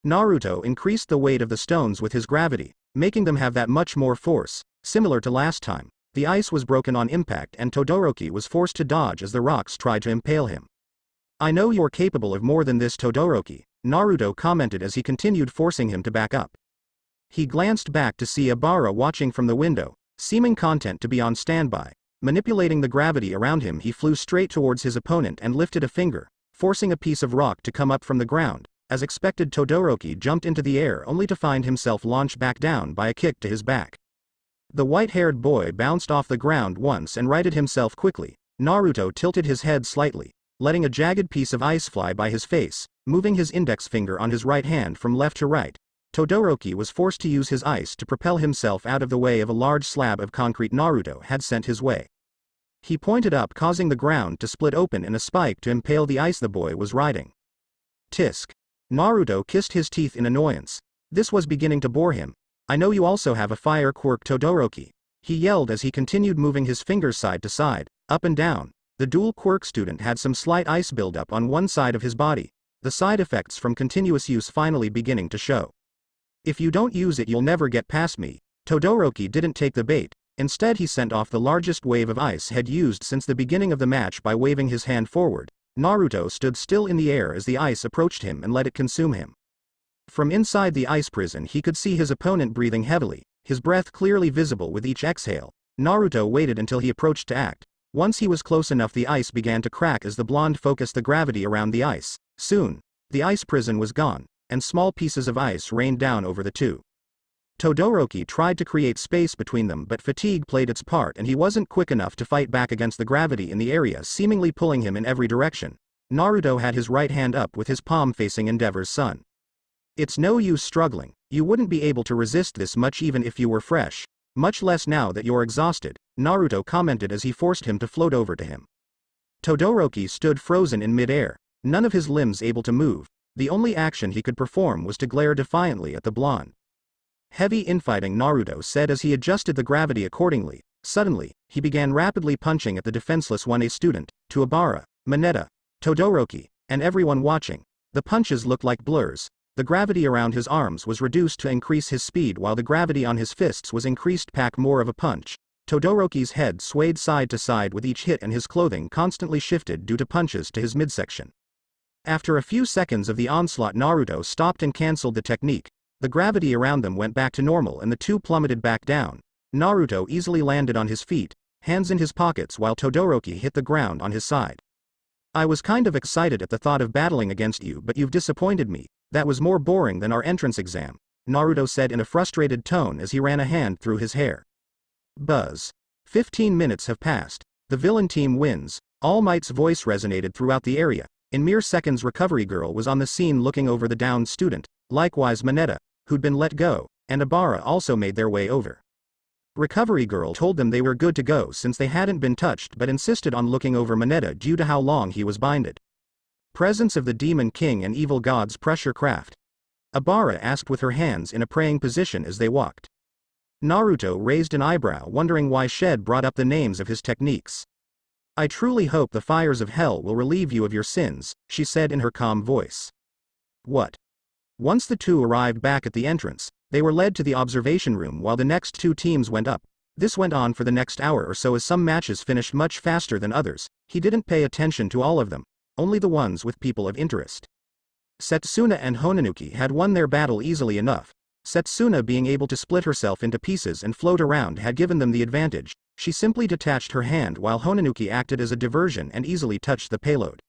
Naruto increased the weight of the stones with his gravity, making them have that much more force. Similar to last time, the ice was broken on impact and Todoroki was forced to dodge as the rocks tried to impale him. "I know you're capable of more than this, Todoroki," Naruto commented as he continued forcing him to back up. He glanced back to see Obara watching from the window, seeming content to be on standby. Manipulating the gravity around him, he flew straight towards his opponent and lifted a finger, forcing a piece of rock to come up from the ground. As expected, Todoroki jumped into the air only to find himself launched back down by a kick to his back. The white-haired boy bounced off the ground once and righted himself quickly. Naruto tilted his head slightly, letting a jagged piece of ice fly by his face, moving his index finger on his right hand from left to right. Todoroki was forced to use his ice to propel himself out of the way of a large slab of concrete Naruto had sent his way. He pointed up, causing the ground to split open and a spike to impale the ice the boy was riding. Tisk. Naruto kissed his teeth in annoyance. This was beginning to bore him. "I know you also have a fire quirk, Todoroki," he yelled as he continued moving his fingers side to side, up and down. The dual quirk student had some slight ice buildup on one side of his body, the side effects from continuous use finally beginning to show. "If you don't use it, you'll never get past me." Todoroki didn't take the bait. Instead, he sent off the largest wave of ice had used since the beginning of the match by waving his hand forward. Naruto stood still in the air as the ice approached him and let it consume him. From inside the ice prison, he could see his opponent breathing heavily, his breath clearly visible with each exhale. Naruto waited until he approached to act. Once he was close enough, the ice began to crack as the blonde focused the gravity around the ice. Soon, the ice prison was gone, and small pieces of ice rained down over the two. Todoroki tried to create space between them, but fatigue played its part and he wasn't quick enough to fight back against the gravity in the area, seemingly pulling him in every direction. Naruto had his right hand up with his palm facing Endeavor's sun. "It's no use struggling. You wouldn't be able to resist this much even if you were fresh. Much less now that you're exhausted," Naruto commented as he forced him to float over to him. Todoroki stood frozen in mid-air, none of his limbs able to move. The only action he could perform was to glare defiantly at the blonde. "Heavy infighting," Naruto said as he adjusted the gravity accordingly. Suddenly, he began rapidly punching at the defenseless 1A student, to Obara, Mineta, Todoroki, and everyone watching. The punches looked like blurs. The gravity around his arms was reduced to increase his speed while the gravity on his fists was increased, pack more of a punch. Todoroki's head swayed side to side with each hit and his clothing constantly shifted due to punches to his midsection. After a few seconds of the onslaught, Naruto stopped and cancelled the technique. The gravity around them went back to normal and the two plummeted back down. Naruto easily landed on his feet, hands in his pockets, while Todoroki hit the ground on his side. "I was kind of excited at the thought of battling against you, but you've disappointed me. That was more boring than our entrance exam," Naruto said in a frustrated tone as he ran a hand through his hair. Buzz. 15 minutes have passed. The villain team wins. All Might's voice resonated throughout the area. In mere seconds, Recovery Girl was on the scene looking over the downed student. Likewise, Mineta, who'd been let go, and Obara also made their way over. Recovery Girl told them they were good to go since they hadn't been touched, but insisted on looking over Mineta due to how long he was binded. "Presence of the Demon King and Evil God's pressure craft?" Obara asked with her hands in a praying position as they walked. Naruto raised an eyebrow, wondering why Shed brought up the names of his techniques. "I truly hope the fires of hell will relieve you of your sins," she said in her calm voice. "What?" Once the two arrived back at the entrance, they were led to the observation room while the next two teams went up. This went on for the next hour or so as some matches finished much faster than others. He didn't pay attention to all of them, only the ones with people of interest. Setsuna and Hononuki had won their battle easily enough. Setsuna, being able to split herself into pieces and float around, had given them the advantage. She simply detached her hand while Hononuki acted as a diversion and easily touched the payload.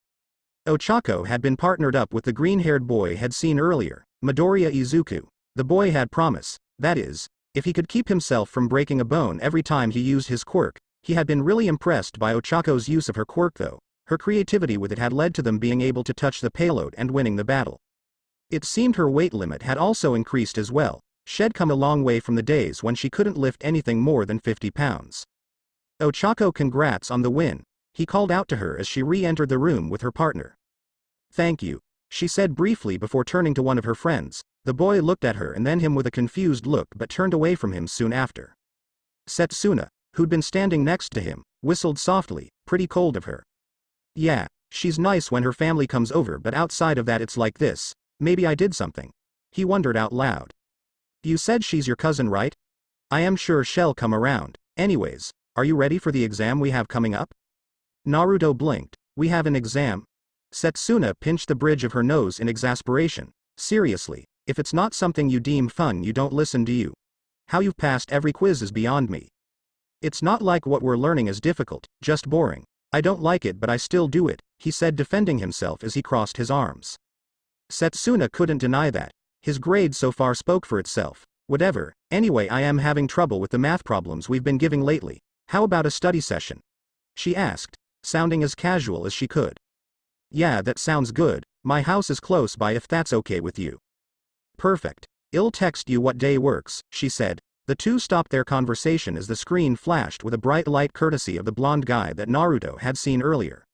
Ochako had been partnered up with the green-haired boy had seen earlier, Midoriya Izuku. The boy had promise, that is, if he could keep himself from breaking a bone every time he used his quirk. He had been really impressed by Ochako's use of her quirk though. Her creativity with it had led to them being able to touch the payload and winning the battle. It seemed her weight limit had also increased as well. She'd come a long way from the days when she couldn't lift anything more than 50 pounds. Ochako, congrats on the win, he called out to her as she re-entered the room with her partner. Thank you, she said briefly before turning to one of her friends. The boy looked at her and then him with a confused look but turned away from him soon after. Setsuna, who'd been standing next to him, whistled softly, pretty cold of her. Yeah, she's nice when her family comes over, but outside of that it's like this. Maybe I did something. He wondered out loud. You said she's your cousin, right? I am sure she'll come around. Anyways, are you ready for the exam we have coming up? Naruto blinked. We have an exam? Setsuna pinched the bridge of her nose in exasperation. Seriously, if it's not something you deem fun, you don't listen, do you? How you've passed every quiz is beyond me. It's not like what we're learning is difficult, just boring. I don't like it but I still do it, he said, defending himself as he crossed his arms. Setsuna couldn't deny that. His grade so far spoke for itself. Whatever, anyway, I am having trouble with the math problems we've been giving lately. How about a study session? She asked, sounding as casual as she could. Yeah, that sounds good. My house is close by if that's okay with you. Perfect. I'll text you what day works, she said. The two stopped their conversation as the screen flashed with a bright light courtesy of the blonde guy that Naruto had seen earlier.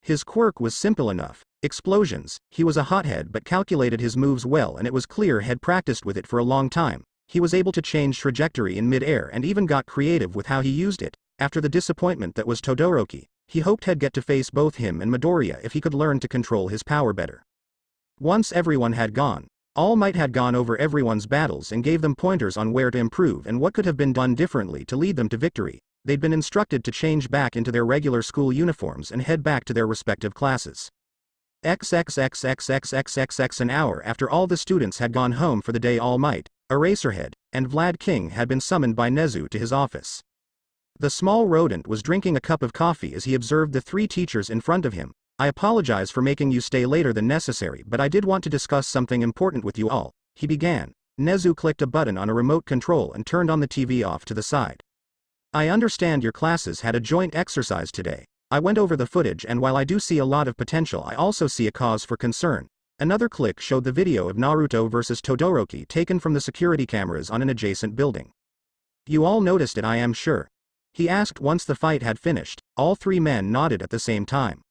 His quirk was simple enough. Explosions. He was a hothead but calculated his moves well, and it was clear had practiced with it for a long time. He was able to change trajectory in mid-air and even got creative with how he used it. After the disappointment that was Todoroki, he hoped he'd get to face both him and Midoriya if he could learn to control his power better. Once everyone had gone, All Might had gone over everyone's battles and gave them pointers on where to improve and what could have been done differently to lead them to victory. They'd been instructed to change back into their regular school uniforms and head back to their respective classes. XXXXXXXX an hour after all the students had gone home for the day, All Might, Eraserhead, and Vlad King had been summoned by Nezu to his office. The small rodent was drinking a cup of coffee as he observed the three teachers in front of him. I apologize for making you stay later than necessary, but I did want to discuss something important with you all, he began. Nezu clicked a button on a remote control and turned on the TV off to the side. I understand your classes had a joint exercise today. I went over the footage, and while I do see a lot of potential, I also see a cause for concern. Another click showed the video of Naruto versus Todoroki taken from the security cameras on an adjacent building. You all noticed it, I am sure? He asked once the fight had finished. All three men nodded at the same time.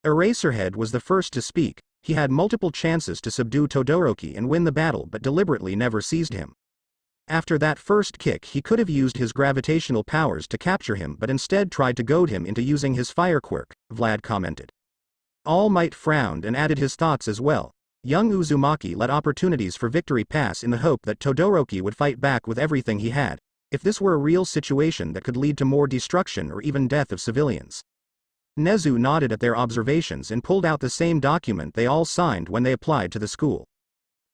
Eraserhead was the first to speak. He had multiple chances to subdue Todoroki and win the battle but deliberately never seized him. After that first kick, he could have used his gravitational powers to capture him but instead tried to goad him into using his fire quirk, Vlad commented. All Might frowned and added his thoughts as well. Young Uzumaki let opportunities for victory pass in the hope that Todoroki would fight back with everything he had. If this were a real situation that could lead to more destruction or even death of civilians. Nezu nodded at their observations and pulled out the same document they all signed when they applied to the school.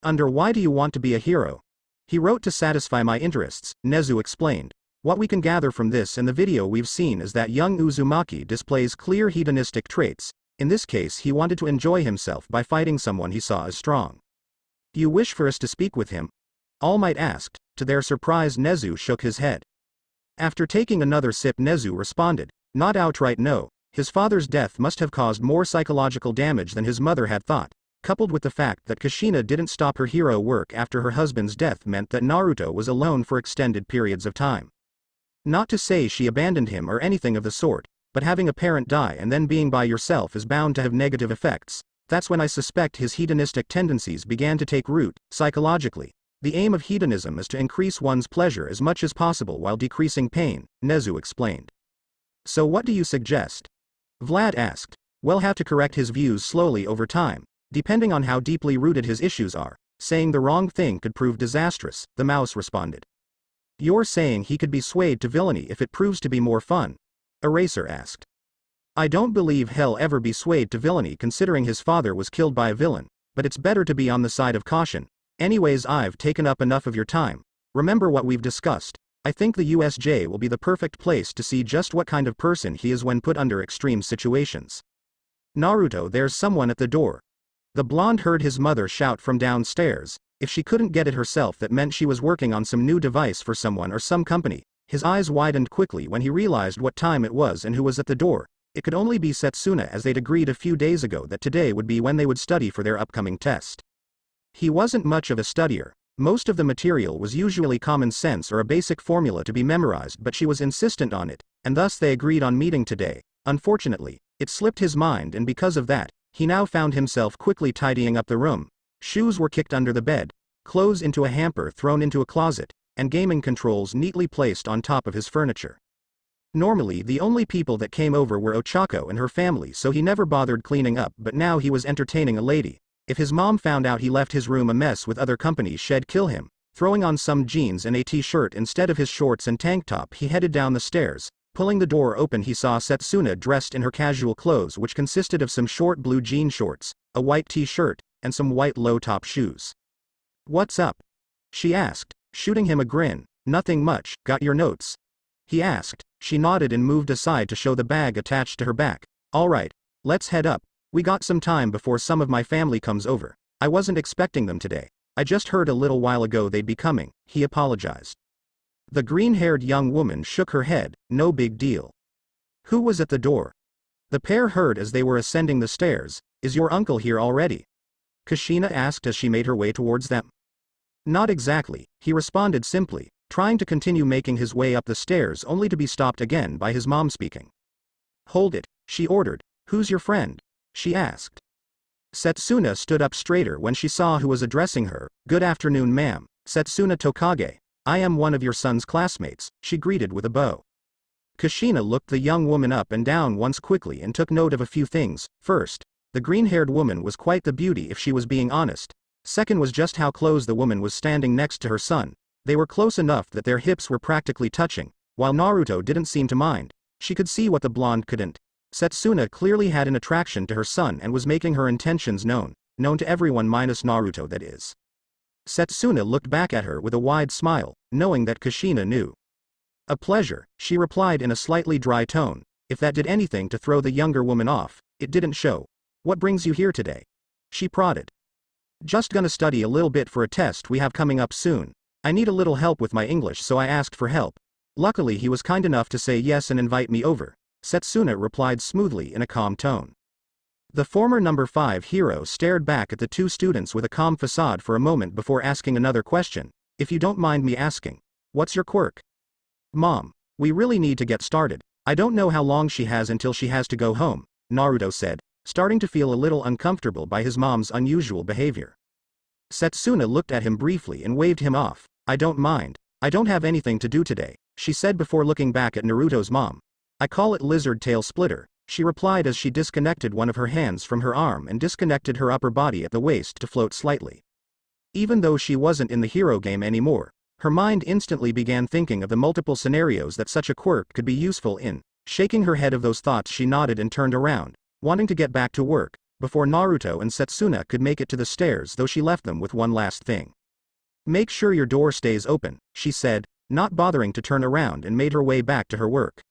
Under Why Do You Want to Be a Hero? He wrote to satisfy my interests, Nezu explained. What we can gather from this and the video we've seen is that young Uzumaki displays clear hedonistic traits. In this case, he wanted to enjoy himself by fighting someone he saw as strong. Do you wish for us to speak with him? All Might asked. To their surprise, Nezu shook his head. After taking another sip, Nezu responded, not outright no. His father's death must have caused more psychological damage than his mother had thought, coupled with the fact that Kushina didn't stop her hero work after her husband's death meant that Naruto was alone for extended periods of time. Not to say she abandoned him or anything of the sort, but having a parent die and then being by yourself is bound to have negative effects. That's when I suspect his hedonistic tendencies began to take root, psychologically. The aim of hedonism is to increase one's pleasure as much as possible while decreasing pain, Nezu explained. So what do you suggest? Vlad asked. We'll have to correct his views slowly over time, depending on how deeply rooted his issues are. Saying the wrong thing could prove disastrous, the mouse responded. You're saying he could be swayed to villainy if it proves to be more fun? Eraser asked. I don't believe he'll ever be swayed to villainy considering his father was killed by a villain, but it's better to be on the side of caution. Anyways, I've taken up enough of your time. Remember what we've discussed. I think the USJ will be the perfect place to see just what kind of person he is when put under extreme situations. Naruto, there's someone at the door. The blonde heard his mother shout from downstairs. If she couldn't get it herself, that meant she was working on some new device for someone or some company. His eyes widened quickly when he realized what time it was and who was at the door. It could only be Setsuna, as they'd agreed a few days ago that today would be when they would study for their upcoming test. He wasn't much of a studier. Most of the material was usually common sense or a basic formula to be memorized, but she was insistent on it, and thus they agreed on meeting today. Unfortunately, it slipped his mind, and because of that, he now found himself quickly tidying up the room. Shoes were kicked under the bed, clothes into a hamper thrown into a closet, and gaming controls neatly placed on top of his furniture. Normally the only people that came over were Ochako and her family, so he never bothered cleaning up, but now he was entertaining a lady. If his mom found out he left his room a mess with other company, she'd kill him. Throwing on some jeans and a t-shirt instead of his shorts and tank top, he headed down the stairs. Pulling the door open, he saw Setsuna dressed in her casual clothes, which consisted of some short blue jean shorts, a white t-shirt, and some white low-top shoes. "What's up?" she asked, shooting him a grin. "Nothing much. Got your notes?" he asked. She nodded and moved aside to show the bag attached to her back. "All right, let's head up. We got some time before some of my family comes over. I wasn't expecting them today. I just heard a little while ago they'd be coming," he apologized. The green-haired young woman shook her head. "No big deal." "Who was at the door?" the pair heard as they were ascending the stairs. "Is your uncle here already?" Kushina asked as she made her way towards them. "Not exactly," he responded simply, trying to continue making his way up the stairs only to be stopped again by his mom speaking. "Hold it," she ordered. "Who's your friend?" she asked. Setsuna stood up straighter when she saw who was addressing her. "Good afternoon, ma'am. Setsuna Tokage. I am one of your son's classmates," she greeted with a bow. Kushina looked the young woman up and down once quickly and took note of a few things. First, the green-haired woman was quite the beauty if she was being honest. Second was just how close the woman was standing next to her son. They were close enough that their hips were practically touching. While Naruto didn't seem to mind, she could see what the blonde couldn't. Setsuna clearly had an attraction to her son and was making her intentions known to everyone minus Naruto, that is. Setsuna looked back at her with a wide smile, knowing that Kushina knew. "A pleasure," she replied in a slightly dry tone. If that did anything to throw the younger woman off, it didn't show. "What brings you here today?" she prodded. "Just gonna study a little bit for a test we have coming up soon. I need a little help with my English, so I asked for help. Luckily he was kind enough to say yes and invite me over," Setsuna replied smoothly in a calm tone. The former number 5 hero stared back at the two students with a calm facade for a moment before asking another question. "If you don't mind me asking, what's your quirk?" "Mom, we really need to get started. I don't know how long she has until she has to go home," Naruto said, starting to feel a little uncomfortable by his mom's unusual behavior. Setsuna looked at him briefly and waved him off. "I don't mind. I don't have anything to do today," she said before looking back at Naruto's mom. "I call it lizard tail splitter," she replied as she disconnected one of her hands from her arm and disconnected her upper body at the waist to float slightly. Even though she wasn't in the hero game anymore, her mind instantly began thinking of the multiple scenarios that such a quirk could be useful in. Shaking her head of those thoughts, she nodded and turned around, wanting to get back to work, before Naruto and Setsuna could make it to the stairs, though she left them with one last thing. "Make sure your door stays open," she said, not bothering to turn around, and made her way back to her work.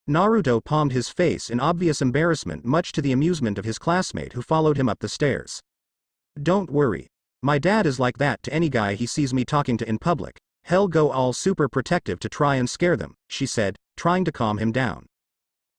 Naruto palmed his face in obvious embarrassment, much to the amusement of his classmate who followed him up the stairs. "Don't worry. My dad is like that to any guy he sees me talking to in public. He'll go all super protective to try and scare them," she said, trying to calm him down.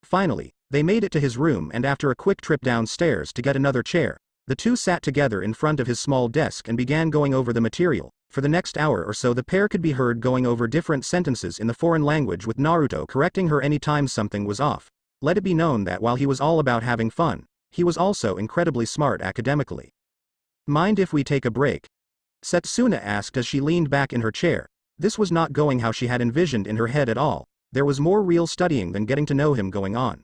Finally, they made it to his room, and after a quick trip downstairs to get another chair, the two sat together in front of his small desk and began going over the material. For the next hour or so the pair could be heard going over different sentences in the foreign language, with Naruto correcting her any time something was off. Let it be known that while he was all about having fun, he was also incredibly smart academically. "Mind if we take a break?" Setsuna asked as she leaned back in her chair. This was not going how she had envisioned in her head at all. There was more real studying than getting to know him going on.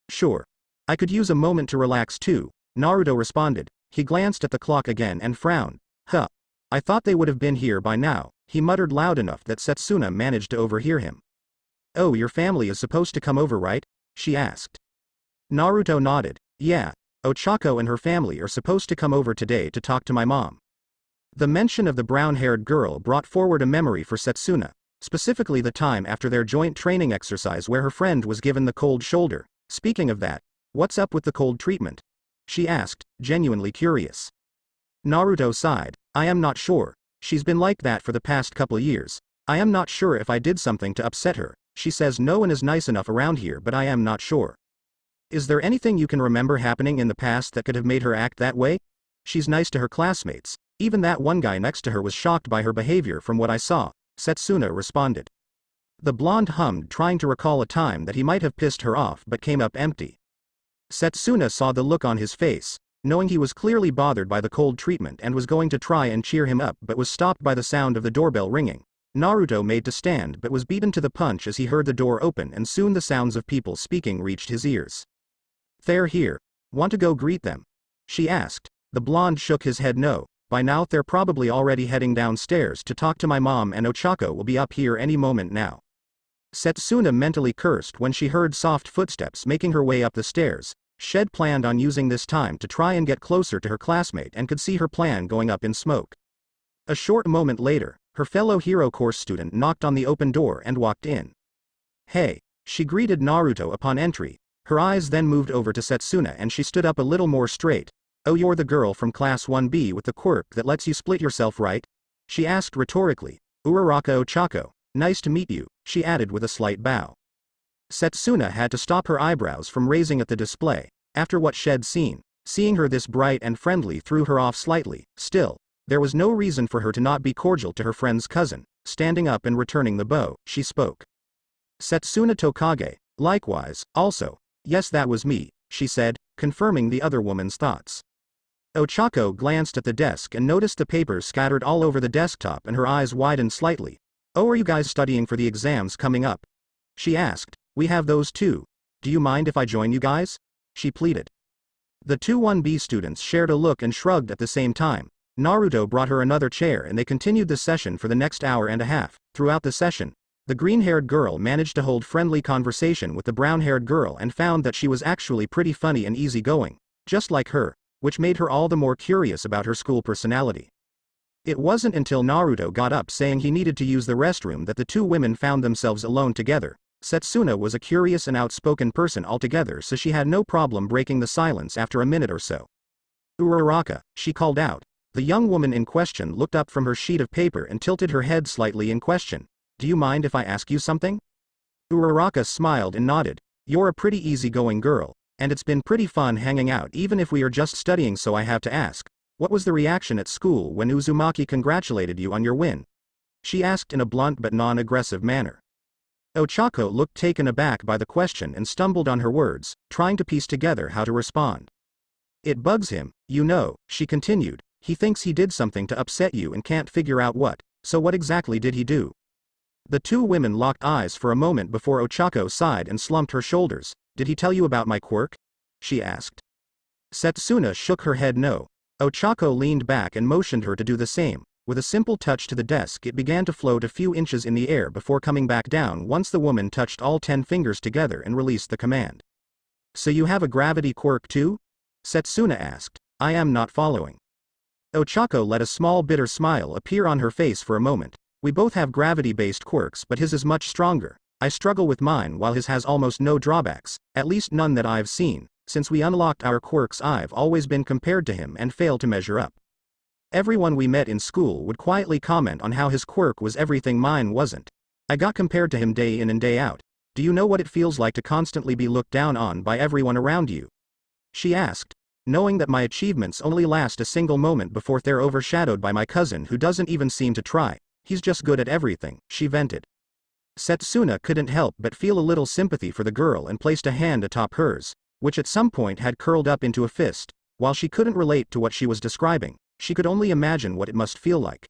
"Sure. I could use a moment to relax too," Naruto responded. He glanced at the clock again and frowned. "Huh. I thought they would have been here by now," he muttered loud enough that Setsuna managed to overhear him. "Oh, your family is supposed to come over, right?" she asked. Naruto nodded. "Yeah, Ochako and her family are supposed to come over today to talk to my mom." The mention of the brown-haired girl brought forward a memory for Setsuna, specifically the time after their joint training exercise where her friend was given the cold shoulder. Speaking of that, What's up with the cold treatment? She asked, genuinely curious. Naruto sighed. I am not sure. She's been like that for the past couple years. I am not sure if I did something to upset her. She says no one is nice enough around here, but I am not sure. Is there anything you can remember happening in the past that could have made her act that way? She's nice to her classmates. Even that one guy next to her was shocked by her behavior from what I saw, Setsuna responded. The blonde hummed, trying to recall a time that he might have pissed her off but came up empty. Setsuna saw the look on his face, knowing he was clearly bothered by the cold treatment and was going to try and cheer him up but was stopped by the sound of the doorbell ringing. Naruto made to stand but was beaten to the punch as he heard the door open and soon the sounds of people speaking reached his ears. They're here. Want to go greet them? She asked. The blonde shook his head no. By now they're probably already heading downstairs to talk to my mom and Ochako will be up here any moment now. Setsuna mentally cursed when she heard soft footsteps making her way up the stairs. Shed planned on using this time to try and get closer to her classmate and could see her plan going up in smoke. A short moment later, her fellow hero course student knocked on the open door and walked in. Hey, she greeted Naruto upon entry. Her eyes then moved over to Setsuna and she stood up a little more straight. Oh, you're the girl from class 1B with the quirk that lets you split yourself, right? She asked rhetorically. Uraraka Ochako. Nice to meet you, she added with a slight bow. Setsuna had to stop her eyebrows from raising at the display. After what she'd seen, seeing her this bright and friendly threw her off slightly. Still, there was no reason for her to not be cordial to her friend's cousin. Standing up and returning the bow, she spoke. Setsuna Tokage, likewise, also. Yes, that was me, she said, confirming the other woman's thoughts. Ochako glanced at the desk and noticed the papers scattered all over the desktop and her eyes widened slightly. Oh, are you guys studying for the exams coming up? She asked. We have those too. Do you mind if I join you guys? She pleaded. The two 1B students shared a look and shrugged at the same time. Naruto brought her another chair and they continued the session for the next hour and a half. Throughout the session, the green-haired girl managed to hold friendly conversation with the brown-haired girl and found that she was actually pretty funny and easygoing, just like her, which made her all the more curious about her school personality. It wasn't until Naruto got up saying he needed to use the restroom that the two women found themselves alone together. Setsuna was a curious and outspoken person altogether, so she had no problem breaking the silence after a minute or so. Uraraka, she called out. The young woman in question looked up from her sheet of paper and tilted her head slightly in question. Do you mind if I ask you something? Uraraka smiled and nodded. You're a pretty easygoing girl, and it's been pretty fun hanging out even if we are just studying, so I have to ask. What was the reaction at school when Uzumaki congratulated you on your win? She asked in a blunt but non-aggressive manner. Ochako looked taken aback by the question and stumbled on her words, trying to piece together how to respond. It bugs him, you know, she continued. He thinks he did something to upset you and can't figure out what, so what exactly did he do? The two women locked eyes for a moment before Ochako sighed and slumped her shoulders. Did he tell you about my quirk? She asked. Setsuna shook her head no. Ochako leaned back and motioned her to do the same. With a simple touch to the desk, it began to float a few inches in the air before coming back down once the woman touched all 10 fingers together and released the command. So you have a gravity quirk too? Setsuna asked. I am not following. Ochako let a small bitter smile appear on her face for a moment. We both have gravity-based quirks, but his is much stronger. I struggle with mine while his has almost no drawbacks, at least none that I've seen. Since we unlocked our quirks, I've always been compared to him and failed to measure up. Everyone we met in school would quietly comment on how his quirk was everything mine wasn't. I got compared to him day in and day out. Do you know what it feels like to constantly be looked down on by everyone around you? She asked, knowing that my achievements only last a single moment before they're overshadowed by my cousin who doesn't even seem to try. He's just good at everything, she vented. Setsuna couldn't help but feel a little sympathy for the girl and placed a hand atop hers, which at some point had curled up into a fist. While she couldn't relate to what she was describing, she could only imagine what it must feel like.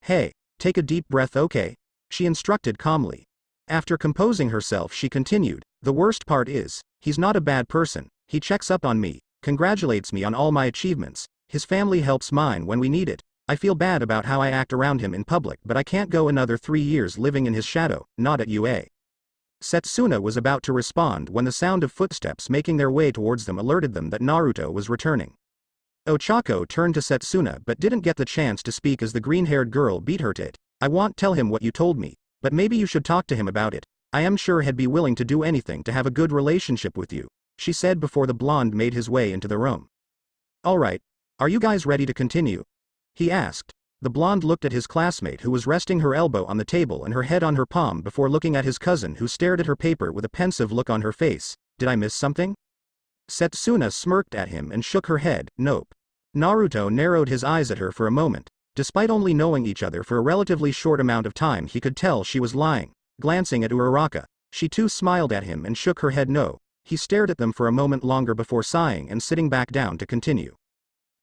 Hey, take a deep breath, okay? She instructed calmly. After composing herself, she continued, the worst part is, he's not a bad person. He checks up on me, congratulates me on all my achievements, his family helps mine when we need it. I feel bad about how I act around him in public, but I can't go another 3 years living in his shadow, not at UA. Setsuna was about to respond when the sound of footsteps making their way towards them alerted them that Naruto was returning. Ochako turned to Setsuna but didn't get the chance to speak as the green-haired girl beat her to it. I won't tell him what you told me, but maybe you should talk to him about it. I am sure he'd be willing to do anything to have a good relationship with you. she said before the blonde made his way into the room. Alright. Are you guys ready to continue? He asked. The blonde looked at his classmate who was resting her elbow on the table and her head on her palm before looking at his cousin who stared at her paper with a pensive look on her face. Did I miss something? Setsuna smirked at him and shook her head. Nope. Naruto narrowed his eyes at her for a moment. Despite only knowing each other for a relatively short amount of time, he could tell she was lying. Glancing at Uraraka, she too smiled at him and shook her head no. He stared at them for a moment longer before sighing and sitting back down to continue.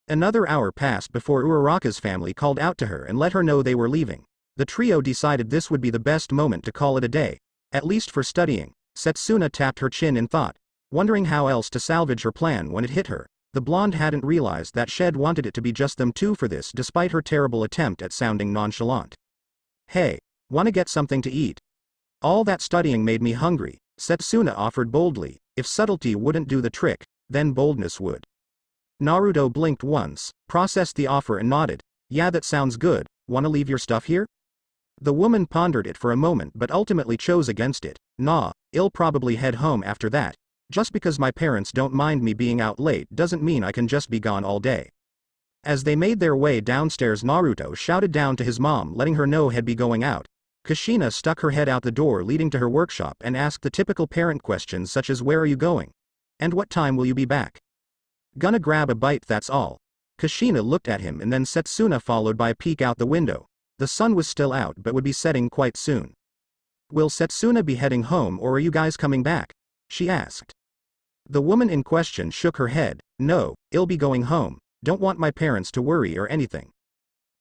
Another hour passed before Uraraka's family called out to her and let her know they were leaving. The trio decided this would be the best moment to call it a day. At least for studying. Setsuna tapped her chin in thought, wondering how else to salvage her plan when it hit her. The blonde hadn't realized that Shed wanted it to be just them two for this despite her terrible attempt at sounding nonchalant. Hey, wanna get something to eat? All that studying made me hungry, Setsuna offered boldly. If subtlety wouldn't do the trick, then boldness would. Naruto blinked once, processed the offer and nodded. Yeah, that sounds good. Wanna leave your stuff here? The woman pondered it for a moment but ultimately chose against it. Nah, I'll probably head home after that. Just because my parents don't mind me being out late doesn't mean I can just be gone all day. As they made their way downstairs, Naruto shouted down to his mom letting her know he'd be going out. Kushina stuck her head out the door leading to her workshop and asked the typical parent questions such as where are you going? And what time will you be back? Gonna grab a bite, that's all. Kushina looked at him and then Setsuna followed by a peek out the window. The sun was still out but would be setting quite soon. Will Setsuna be heading home or are you guys coming back? She asked. The woman in question shook her head. No, I'll be going home. Don't want my parents to worry or anything.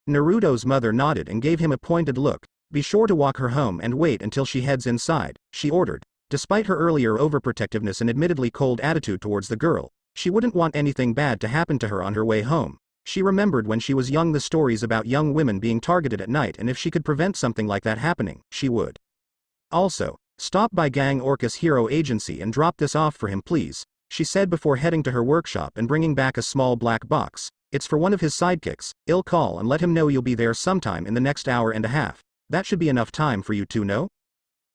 Naruto's mother nodded and gave him a pointed look. Be sure to walk her home and wait until she heads inside, she ordered. Despite her earlier overprotectiveness and admittedly cold attitude towards the girl, she wouldn't want anything bad to happen to her on her way home. She remembered when she was young the stories about young women being targeted at night, and if she could prevent something like that happening, she would. Also, stop by Gang Orca's hero agency and drop this off for him please, she said before heading to her workshop and bringing back a small black box. It's for one of his sidekicks. I'll call and let him know you'll be there sometime in the next hour and a half. That should be enough time for you two, no?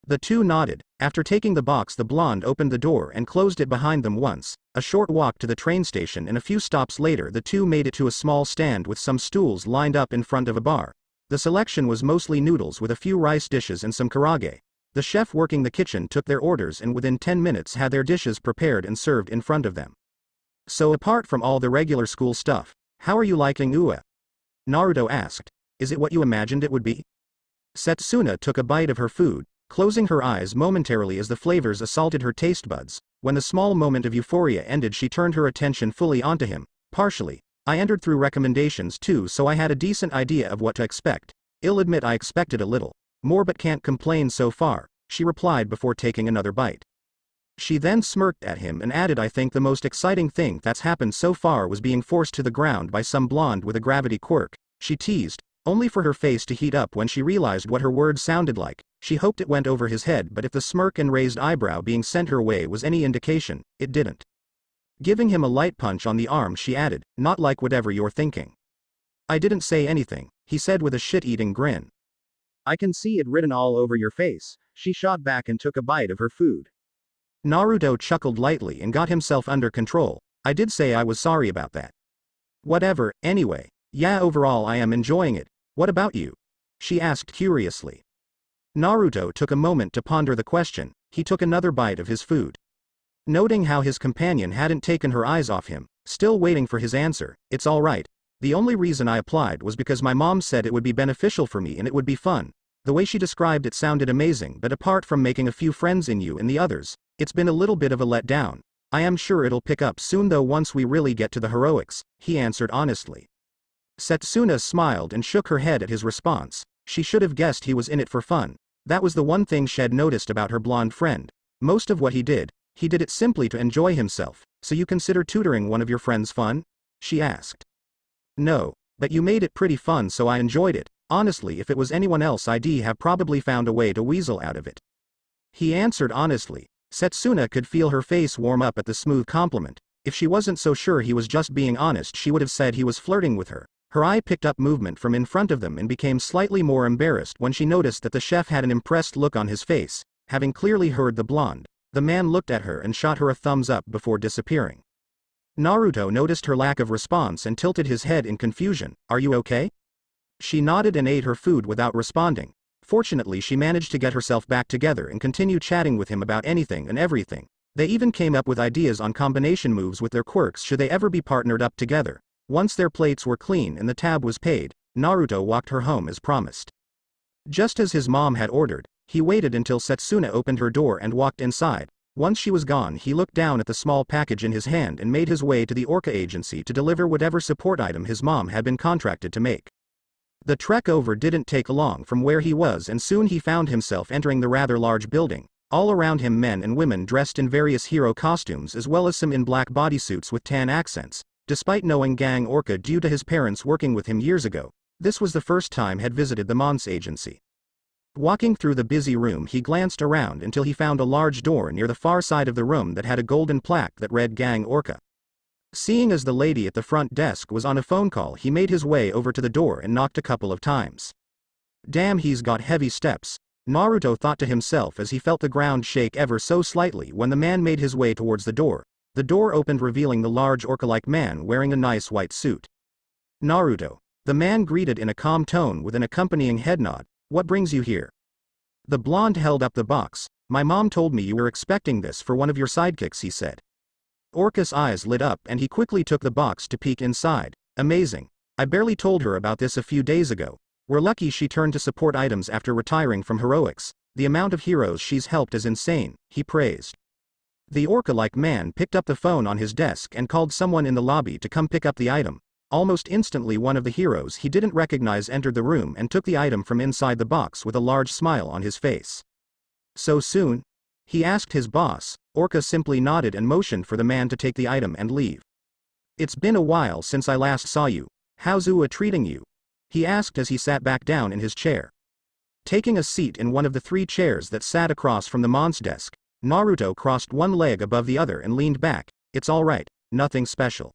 The two nodded. After taking the box, the blonde opened the door and closed it behind them once. A short walk to the train station and a few stops later the two made it to a small stand with some stools lined up in front of a bar. The selection was mostly noodles with a few rice dishes and some karage. The chef working the kitchen took their orders and within 10 minutes had their dishes prepared and served in front of them. So apart from all the regular school stuff, how are you liking ua? Naruto asked. Is it what you imagined it would be? Setsuna took a bite of her food, closing her eyes momentarily as the flavors assaulted her taste buds. When the small moment of euphoria ended, she turned her attention fully onto him. Partially, I entered through recommendations too, so I had a decent idea of what to expect. I'll admit I expected a little more but can't complain so far, she replied before taking another bite. She then smirked at him and added, I think the most exciting thing that's happened so far was being forced to the ground by some blonde with a gravity quirk, she teased, only for her face to heat up when she realized what her words sounded like. She hoped it went over his head, but if the smirk and raised eyebrow being sent her way was any indication, it didn't. Giving him a light punch on the arm, she added, not like whatever you're thinking. I didn't say anything, he said with a shit-eating grin. I can see it written all over your face, she shot back and took a bite of her food. Naruto chuckled lightly and got himself under control. I did say I was sorry about that. Whatever, anyway. Yeah, overall I am enjoying it. What about you? She asked curiously. Naruto took a moment to ponder the question. He took another bite of his food. Noting how his companion hadn't taken her eyes off him, still waiting for his answer, it's alright. The only reason I applied was because my mom said it would be beneficial for me and it would be fun. The way she described it sounded amazing, but apart from making a few friends in you and the others, it's been a little bit of a letdown. I am sure it'll pick up soon though once we really get to the heroics, he answered honestly. Setsuna smiled and shook her head at his response. She should have guessed he was in it for fun. That was the one thing Shed noticed about her blonde friend. Most of what he did it simply to enjoy himself. So you consider tutoring one of your friends fun? She asked. No, but you made it pretty fun, so I enjoyed it. Honestly, if it was anyone else I'd have probably found a way to weasel out of it. He answered honestly. Setsuna could feel her face warm up at the smooth compliment. If she wasn't so sure he was just being honest, she would have said he was flirting with her. Her eye picked up movement from in front of them and became slightly more embarrassed when she noticed that the chef had an impressed look on his face, having clearly heard the blonde. The man looked at her and shot her a thumbs up before disappearing. Naruto noticed her lack of response and tilted his head in confusion. Are you okay? She nodded and ate her food without responding. Fortunately, she managed to get herself back together and continue chatting with him about anything and everything. They even came up with ideas on combination moves with their quirks should they ever be partnered up together. Once their plates were clean and the tab was paid, Naruto walked her home as promised. Just as his mom had ordered, he waited until Setsuna opened her door and walked inside. Once she was gone, he looked down at the small package in his hand and made his way to the Orca agency to deliver whatever support item his mom had been contracted to make. The trek over didn't take long from where he was, and soon he found himself entering the rather large building. All around him men and women dressed in various hero costumes as well as some in black bodysuits with tan accents. Despite knowing Gang Orca due to his parents working with him years ago, this was the first time had visited the Mons agency. Walking through the busy room, he glanced around until he found a large door near the far side of the room that had a golden plaque that read Gang Orca. Seeing as the lady at the front desk was on a phone call, he made his way over to the door and knocked a couple of times. Damn, he's got heavy steps, Naruto thought to himself as he felt the ground shake ever so slightly when the man made his way towards the door. The door opened, revealing the large orca-like man wearing a nice white suit. Naruto. The man greeted in a calm tone with an accompanying head nod. What brings you here? The blonde held up the box. My mom told me you were expecting this for one of your sidekicks, he said. Orca's eyes lit up and he quickly took the box to peek inside. Amazing. I barely told her about this a few days ago. We're lucky she turned to support items after retiring from heroics. The amount of heroes she's helped is insane, he praised. The orca-like man picked up the phone on his desk and called someone in the lobby to come pick up the item. Almost instantly, one of the heroes he didn't recognize entered the room and took the item from inside the box with a large smile on his face. So soon? He asked his boss. Orca simply nodded and motioned for the man to take the item and leave. It's been a while since I last saw you. How's Ua treating you? He asked as he sat back down in his chair. Taking a seat in one of the 3 chairs that sat across from the Mons desk, Naruto crossed one leg above the other and leaned back. It's alright, nothing special.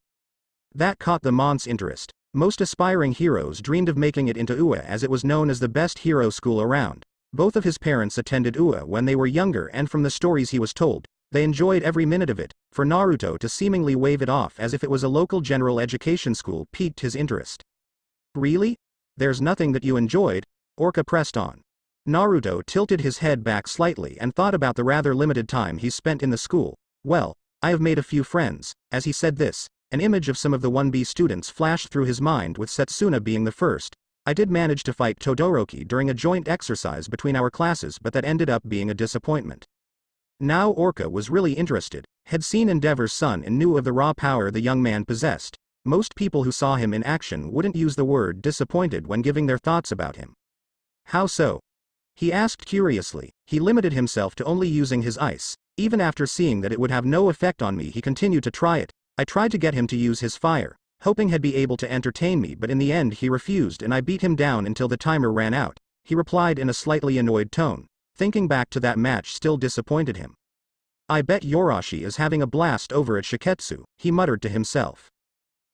That caught the Mons' interest. Most aspiring heroes dreamed of making it into UA, as it was known as the best hero school around. Both of his parents attended UA when they were younger, and from the stories he was told, they enjoyed every minute of it. For Naruto to seemingly wave it off as if it was a local general education school piqued his interest. Really? There's nothing that you enjoyed? Orca pressed on. Naruto tilted his head back slightly and thought about the rather limited time he spent in the school. Well, I have made a few friends. As he said this, an image of some of the 1B students flashed through his mind, with Setsuna being the first. I did manage to fight Todoroki during a joint exercise between our classes, but that ended up being a disappointment. Now Orca was really interested, had seen Endeavor's son and knew of the raw power the young man possessed. Most people who saw him in action wouldn't use the word disappointed when giving their thoughts about him. How so? He asked curiously. He limited himself to only using his ice. Even after seeing that it would have no effect on me, he continued to try it. I tried to get him to use his fire, hoping he'd be able to entertain me, but in the end he refused and I beat him down until the timer ran out, he replied in a slightly annoyed tone. Thinking back to that match still disappointed him. I bet Yorashi is having a blast over at Shiketsu, he muttered to himself.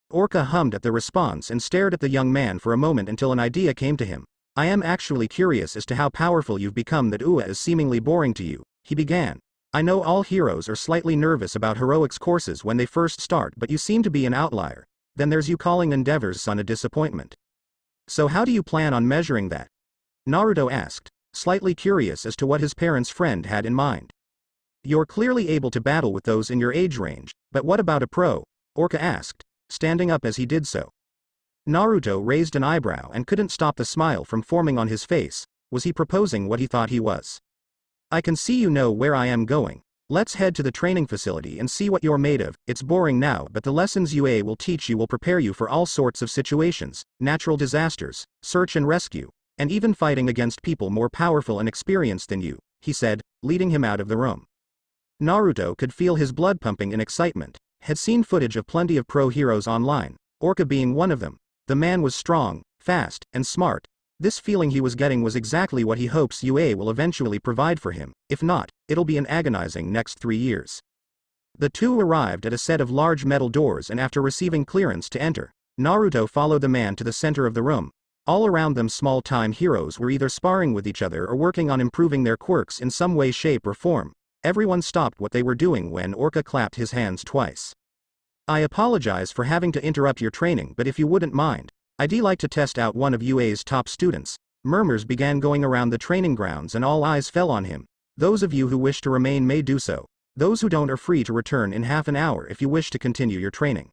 Orca hummed at the response and stared at the young man for a moment until an idea came to him. I am actually curious as to how powerful you've become that UA is seemingly boring to you, he began. I know all heroes are slightly nervous about heroics courses when they first start, but you seem to be an outlier. Then there's you calling Endeavor's son a disappointment. So how do you plan on measuring that? Naruto asked, slightly curious as to what his parents' friend had in mind. You're clearly able to battle with those in your age range, but what about a pro? Orca asked, standing up as he did so. Naruto raised an eyebrow and couldn't stop the smile from forming on his face. Was he proposing what he thought he was? I can see you know where I am going. Let's head to the training facility and see what you're made of. It's boring now, but the lessons UA will teach you will prepare you for all sorts of situations, natural disasters, search and rescue, and even fighting against people more powerful and experienced than you, he said, leading him out of the room. Naruto could feel his blood pumping in excitement, had seen footage of plenty of pro heroes online, Orca being one of them. The man was strong, fast, and smart. This feeling he was getting was exactly what he hopes UA will eventually provide for him. If not, it'll be an agonizing next 3 years. The two arrived at a set of large metal doors, and after receiving clearance to enter, Naruto followed the man to the center of the room. All around them small-time heroes were either sparring with each other or working on improving their quirks in some way, shape or form. Everyone stopped what they were doing when Orca clapped his hands twice. I apologize for having to interrupt your training, but if you wouldn't mind, I'd like to test out one of UA's top students. Murmurs began going around the training grounds and all eyes fell on him. Those of you who wish to remain may do so. Those who don't are free to return in half an hour if you wish to continue your training.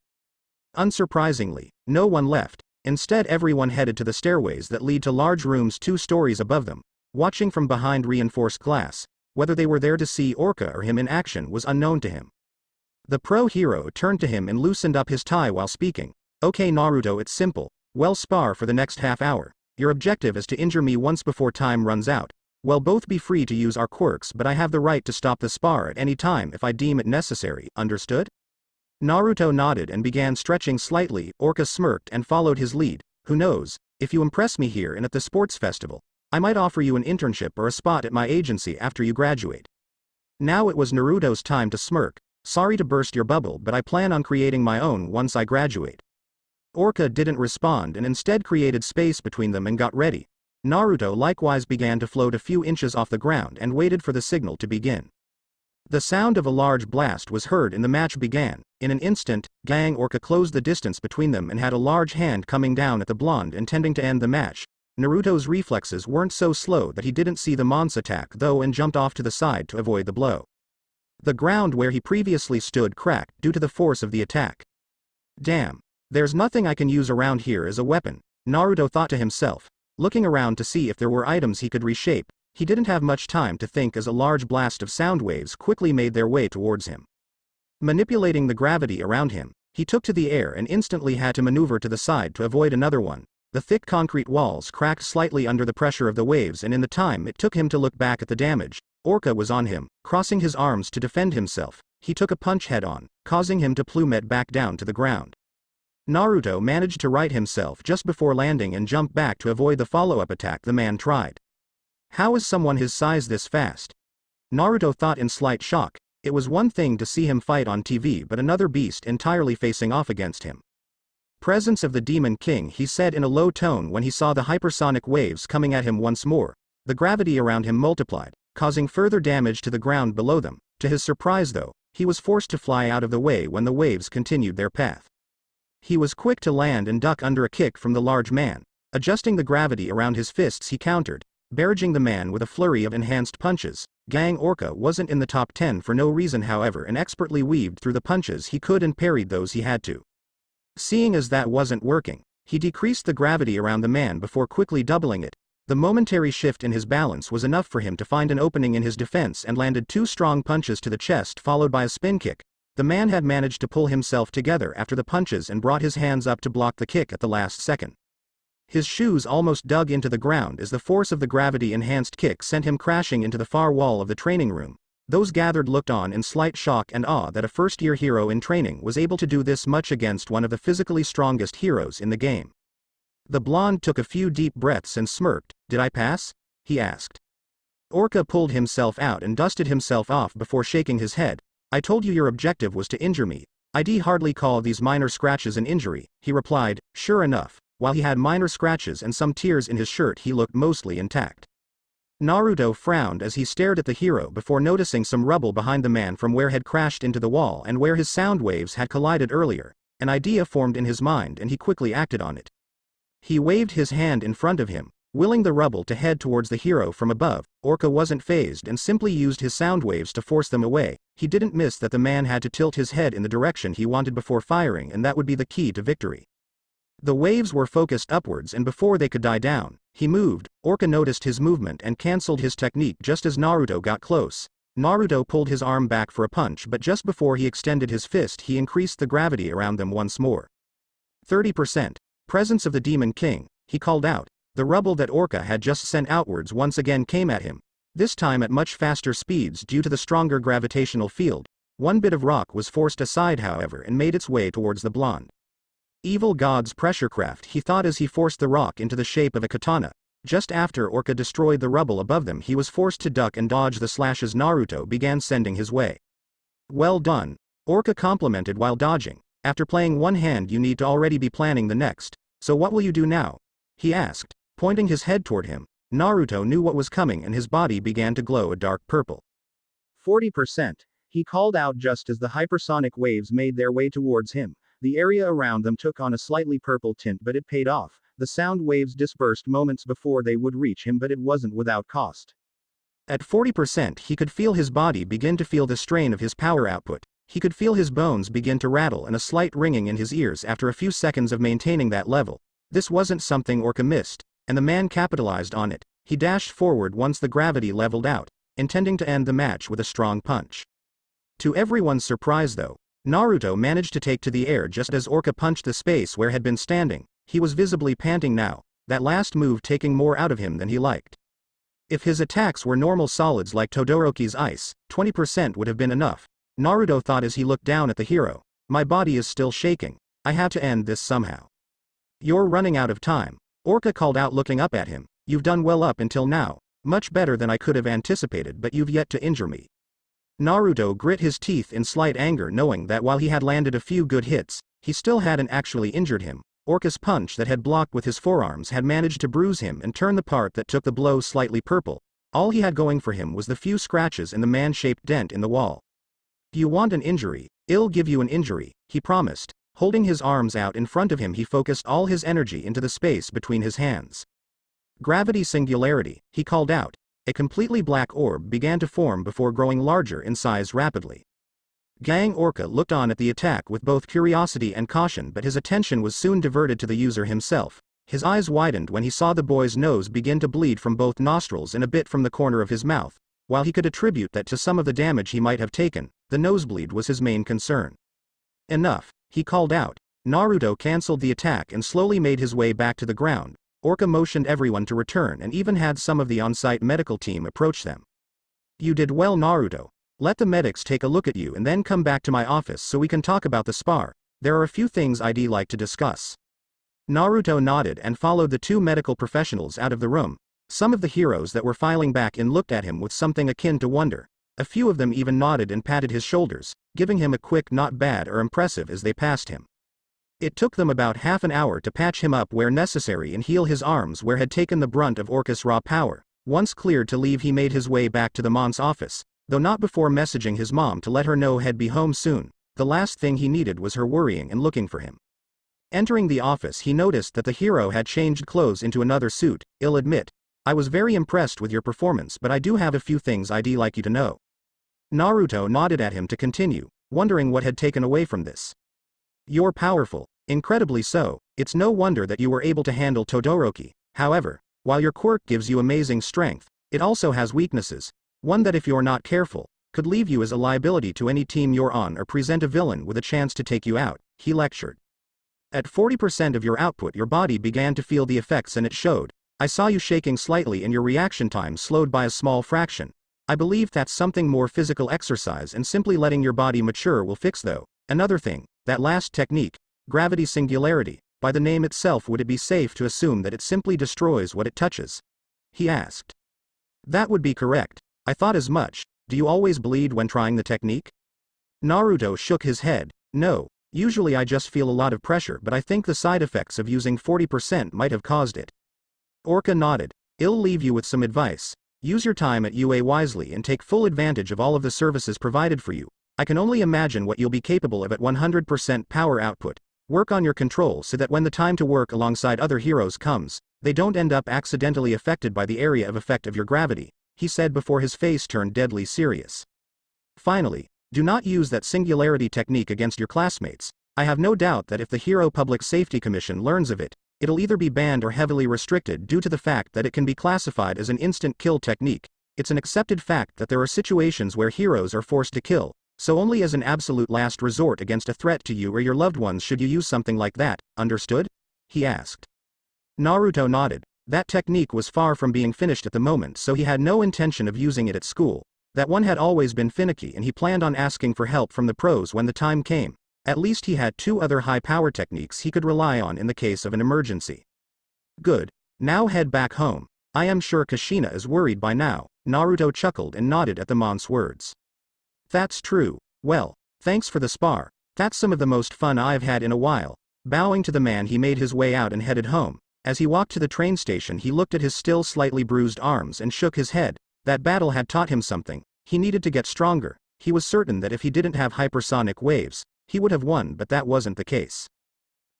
Unsurprisingly, no one left. Instead, everyone headed to the stairways that lead to large rooms 2 stories above them, watching from behind reinforced glass. Whether they were there to see Orca or him in action was unknown to him. The pro hero turned to him and loosened up his tie while speaking. Okay Naruto, it's simple. Well, spar for the next half hour. Your objective is to injure me once before time runs out. We'll both be free to use our quirks, but I have the right to stop the spar at any time if I deem it necessary, understood? Naruto nodded and began stretching slightly. Orca smirked and followed his lead. Who knows, if you impress me here and at the sports festival, I might offer you an internship or a spot at my agency after you graduate. Now it was Naruto's time to smirk. Sorry to burst your bubble, but I plan on creating my own once I graduate. Orca didn't respond and instead created space between them and got ready. Naruto likewise began to float a few inches off the ground and waited for the signal to begin. The sound of a large blast was heard and the match began. In an instant, Gang Orca closed the distance between them and had a large hand coming down at the blonde intending to end the match. Naruto's reflexes weren't so slow that he didn't see the Mon's attack though and jumped off to the side to avoid the blow. The ground where he previously stood cracked due to the force of the attack. Damn. There's nothing I can use around here as a weapon, Naruto thought to himself. Looking around to see if there were items he could reshape, he didn't have much time to think as a large blast of sound waves quickly made their way towards him. Manipulating the gravity around him, he took to the air and instantly had to maneuver to the side to avoid another one. The thick concrete walls cracked slightly under the pressure of the waves, and in the time it took him to look back at the damage, Orca was on him. Crossing his arms to defend himself, he took a punch head-on, causing him to plummet back down to the ground. Naruto managed to right himself just before landing and jump back to avoid the follow-up attack the man tried. How is someone his size this fast? Naruto thought in slight shock. It was one thing to see him fight on TV, but another beast entirely facing off against him. Presence of the Demon King, he said in a low tone when he saw the hypersonic waves coming at him once more. The gravity around him multiplied, causing further damage to the ground below them. To his surprise though, he was forced to fly out of the way when the waves continued their path. He was quick to land and duck under a kick from the large man. Adjusting the gravity around his fists, he countered, barraging the man with a flurry of enhanced punches. Gang Orca wasn't in the top 10 for no reason, however, and expertly weaved through the punches he could and parried those he had to. Seeing as that wasn't working, he decreased the gravity around the man before quickly doubling it. The momentary shift in his balance was enough for him to find an opening in his defense and landed 2 strong punches to the chest followed by a spin kick. The man had managed to pull himself together after the punches and brought his hands up to block the kick at the last second. His shoes almost dug into the ground as the force of the gravity-enhanced kick sent him crashing into the far wall of the training room. Those gathered looked on in slight shock and awe that a first-year hero in training was able to do this much against one of the physically strongest heroes in the game. The blonde took a few deep breaths and smirked. Did I pass? He asked. Orca pulled himself out and dusted himself off before shaking his head. I told you your objective was to injure me. I'd hardly call these minor scratches an injury, he replied. Sure enough, while he had minor scratches and some tears in his shirt, he looked mostly intact. Naruto frowned as he stared at the hero before noticing some rubble behind the man from where had crashed into the wall and where his sound waves had collided earlier. An idea formed in his mind and he quickly acted on it. He waved his hand in front of him, willing the rubble to head towards the hero from above. Orca wasn't fazed and simply used his sound waves to force them away. He didn't miss that the man had to tilt his head in the direction he wanted before firing, and that would be the key to victory. The waves were focused upwards, and before they could die down, he moved. Orca noticed his movement and cancelled his technique just as Naruto got close. Naruto pulled his arm back for a punch, but just before he extended his fist, he increased the gravity around them once more. 30%. Presence of the Demon King, he called out. The rubble that Orca had just sent outwards once again came at him, this time at much faster speeds due to the stronger gravitational field. One bit of rock was forced aside, however, and made its way towards the blonde. Evil God's pressurecraft, he thought as he forced the rock into the shape of a katana. Just after Orca destroyed the rubble above them, he was forced to duck and dodge the slashes Naruto began sending his way. Well done, Orca complimented while dodging. After playing one hand, you need to already be planning the next. So what will you do now? He asked, pointing his head toward him. Naruto knew what was coming and his body began to glow a dark purple. 40%. He called out just as the hypersonic waves made their way towards him. The area around them took on a slightly purple tint, but it paid off. The sound waves dispersed moments before they would reach him, but it wasn't without cost. At 40%, he could feel his body begin to feel the strain of his power output. He could feel his bones begin to rattle and a slight ringing in his ears after a few seconds of maintaining that level. This wasn't something Orca missed, and the man capitalized on it. He dashed forward once the gravity leveled out, intending to end the match with a strong punch. To everyone's surprise though, Naruto managed to take to the air just as Orca punched the space where had been standing. He was visibly panting now, that last move taking more out of him than he liked. If his attacks were normal solids like Todoroki's ice, 20% would have been enough. Naruto thought as he looked down at the hero. My body is still shaking. I have to end this somehow. You're running out of time. Orca called out looking up at him. You've done well up until now. Much better than I could have anticipated, but you've yet to injure me. Naruto grit his teeth in slight anger, knowing that while he had landed a few good hits, he still hadn't actually injured him. Orca's punch that had blocked with his forearms had managed to bruise him and turn the part that took the blow slightly purple. All he had going for him was the few scratches and the man-shaped dent in the wall. You want an injury? I'll give you an injury, he promised. Holding his arms out in front of him, he focused all his energy into the space between his hands. Gravity singularity, he called out. A completely black orb began to form before growing larger in size rapidly. Gang Orca looked on at the attack with both curiosity and caution, but his attention was soon diverted to the user himself. His eyes widened when he saw the boy's nose begin to bleed from both nostrils and a bit from the corner of his mouth. While he could attribute that to some of the damage he might have taken, the nosebleed was his main concern. Enough, he called out. Naruto cancelled the attack and slowly made his way back to the ground. Orca motioned everyone to return and even had some of the on-site medical team approach them. You did well, Naruto. Let the medics take a look at you and then come back to my office so we can talk about the spar. There are a few things I'd like to discuss. Naruto nodded and followed the two medical professionals out of the room. Some of the heroes that were filing back in looked at him with something akin to wonder. A few of them even nodded and patted his shoulders, giving him a quick "not bad" or impressive as they passed him. It took them about half an hour to patch him up where necessary and heal his arms where had taken the brunt of Orca's raw power. Once cleared to leave, he made his way back to the Mon's office, though not before messaging his mom to let her know he'd be home soon. The last thing he needed was her worrying and looking for him. Entering the office, he noticed that the hero had changed clothes into another suit. I'll admit, I was very impressed with your performance, but I do have a few things I'd like you to know. Naruto nodded at him to continue, wondering what had taken away from this. You're powerful, incredibly so. It's no wonder that you were able to handle Todoroki. However, while your quirk gives you amazing strength, it also has weaknesses. One that, if you're not careful, could leave you as a liability to any team you're on or present a villain with a chance to take you out, he lectured. At 40% of your output, your body began to feel the effects and it showed. I saw you shaking slightly and your reaction time slowed by a small fraction. I believe that's something more physical exercise and simply letting your body mature will fix though. Another thing, that last technique, gravity singularity, by the name itself, would it be safe to assume that it simply destroys what it touches? He asked. That would be correct. I thought as much. Do you always bleed when trying the technique? Naruto shook his head. No, usually I just feel a lot of pressure, but I think the side effects of using 40% might have caused it. Orca nodded. I'll leave you with some advice. Use your time at UA wisely and take full advantage of all of the services provided for you. I can only imagine what you'll be capable of at 100% power output. Work on your control so that when the time to work alongside other heroes comes, they don't end up accidentally affected by the area of effect of your gravity, he said before his face turned deadly serious. Finally, do not use that singularity technique against your classmates. I have no doubt that if the Hero Public Safety Commission learns of it, it'll either be banned or heavily restricted due to the fact that it can be classified as an instant kill technique. It's an accepted fact that there are situations where heroes are forced to kill, so only as an absolute last resort against a threat to you or your loved ones should you use something like that, understood? He asked. Naruto nodded. That technique was far from being finished at the moment, so he had no intention of using it at school. That one had always been finicky and he planned on asking for help from the pros when the time came. At least he had two other high-power techniques he could rely on in the case of an emergency. Good. Now head back home. I am sure Kushina is worried by now. Naruto chuckled and nodded at the monk's words. That's true. Well, thanks for the spar. That's some of the most fun I've had in a while. Bowing to the man, he made his way out and headed home. As he walked to the train station, he looked at his still slightly bruised arms and shook his head. That battle had taught him something. He needed to get stronger. He was certain that if he didn't have hypersonic waves, he would have won, but that wasn't the case.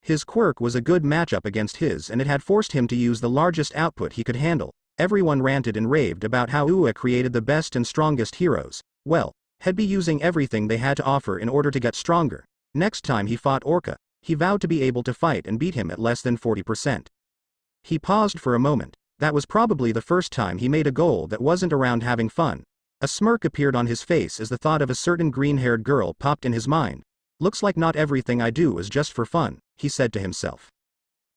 His quirk was a good matchup against his, and it had forced him to use the largest output he could handle. Everyone ranted and raved about how UA created the best and strongest heroes. Well, he'd be using everything they had to offer in order to get stronger. Next time he fought Orca, he vowed to be able to fight and beat him at less than 40%. He paused for a moment. That was probably the first time he made a goal that wasn't around having fun. A smirk appeared on his face as the thought of a certain green-haired girl popped in his mind. Looks like not everything I do is just for fun, he said to himself.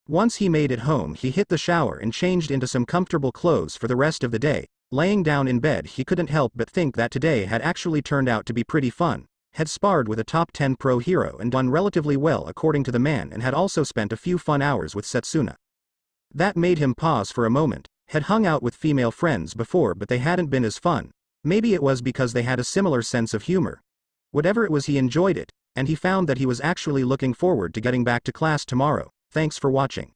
Once he made it home, he hit the shower and changed into some comfortable clothes for the rest of the day. Laying down in bed, he couldn't help but think that today had actually turned out to be pretty fun. Had sparred with a top 10 pro hero and done relatively well according to the man, and had also spent a few fun hours with Setsuna. That made him pause for a moment. Had hung out with female friends before, but they hadn't been as fun. Maybe it was because they had a similar sense of humor. Whatever it was, he enjoyed it, and he found that he was actually looking forward to getting back to class tomorrow. Thanks for watching.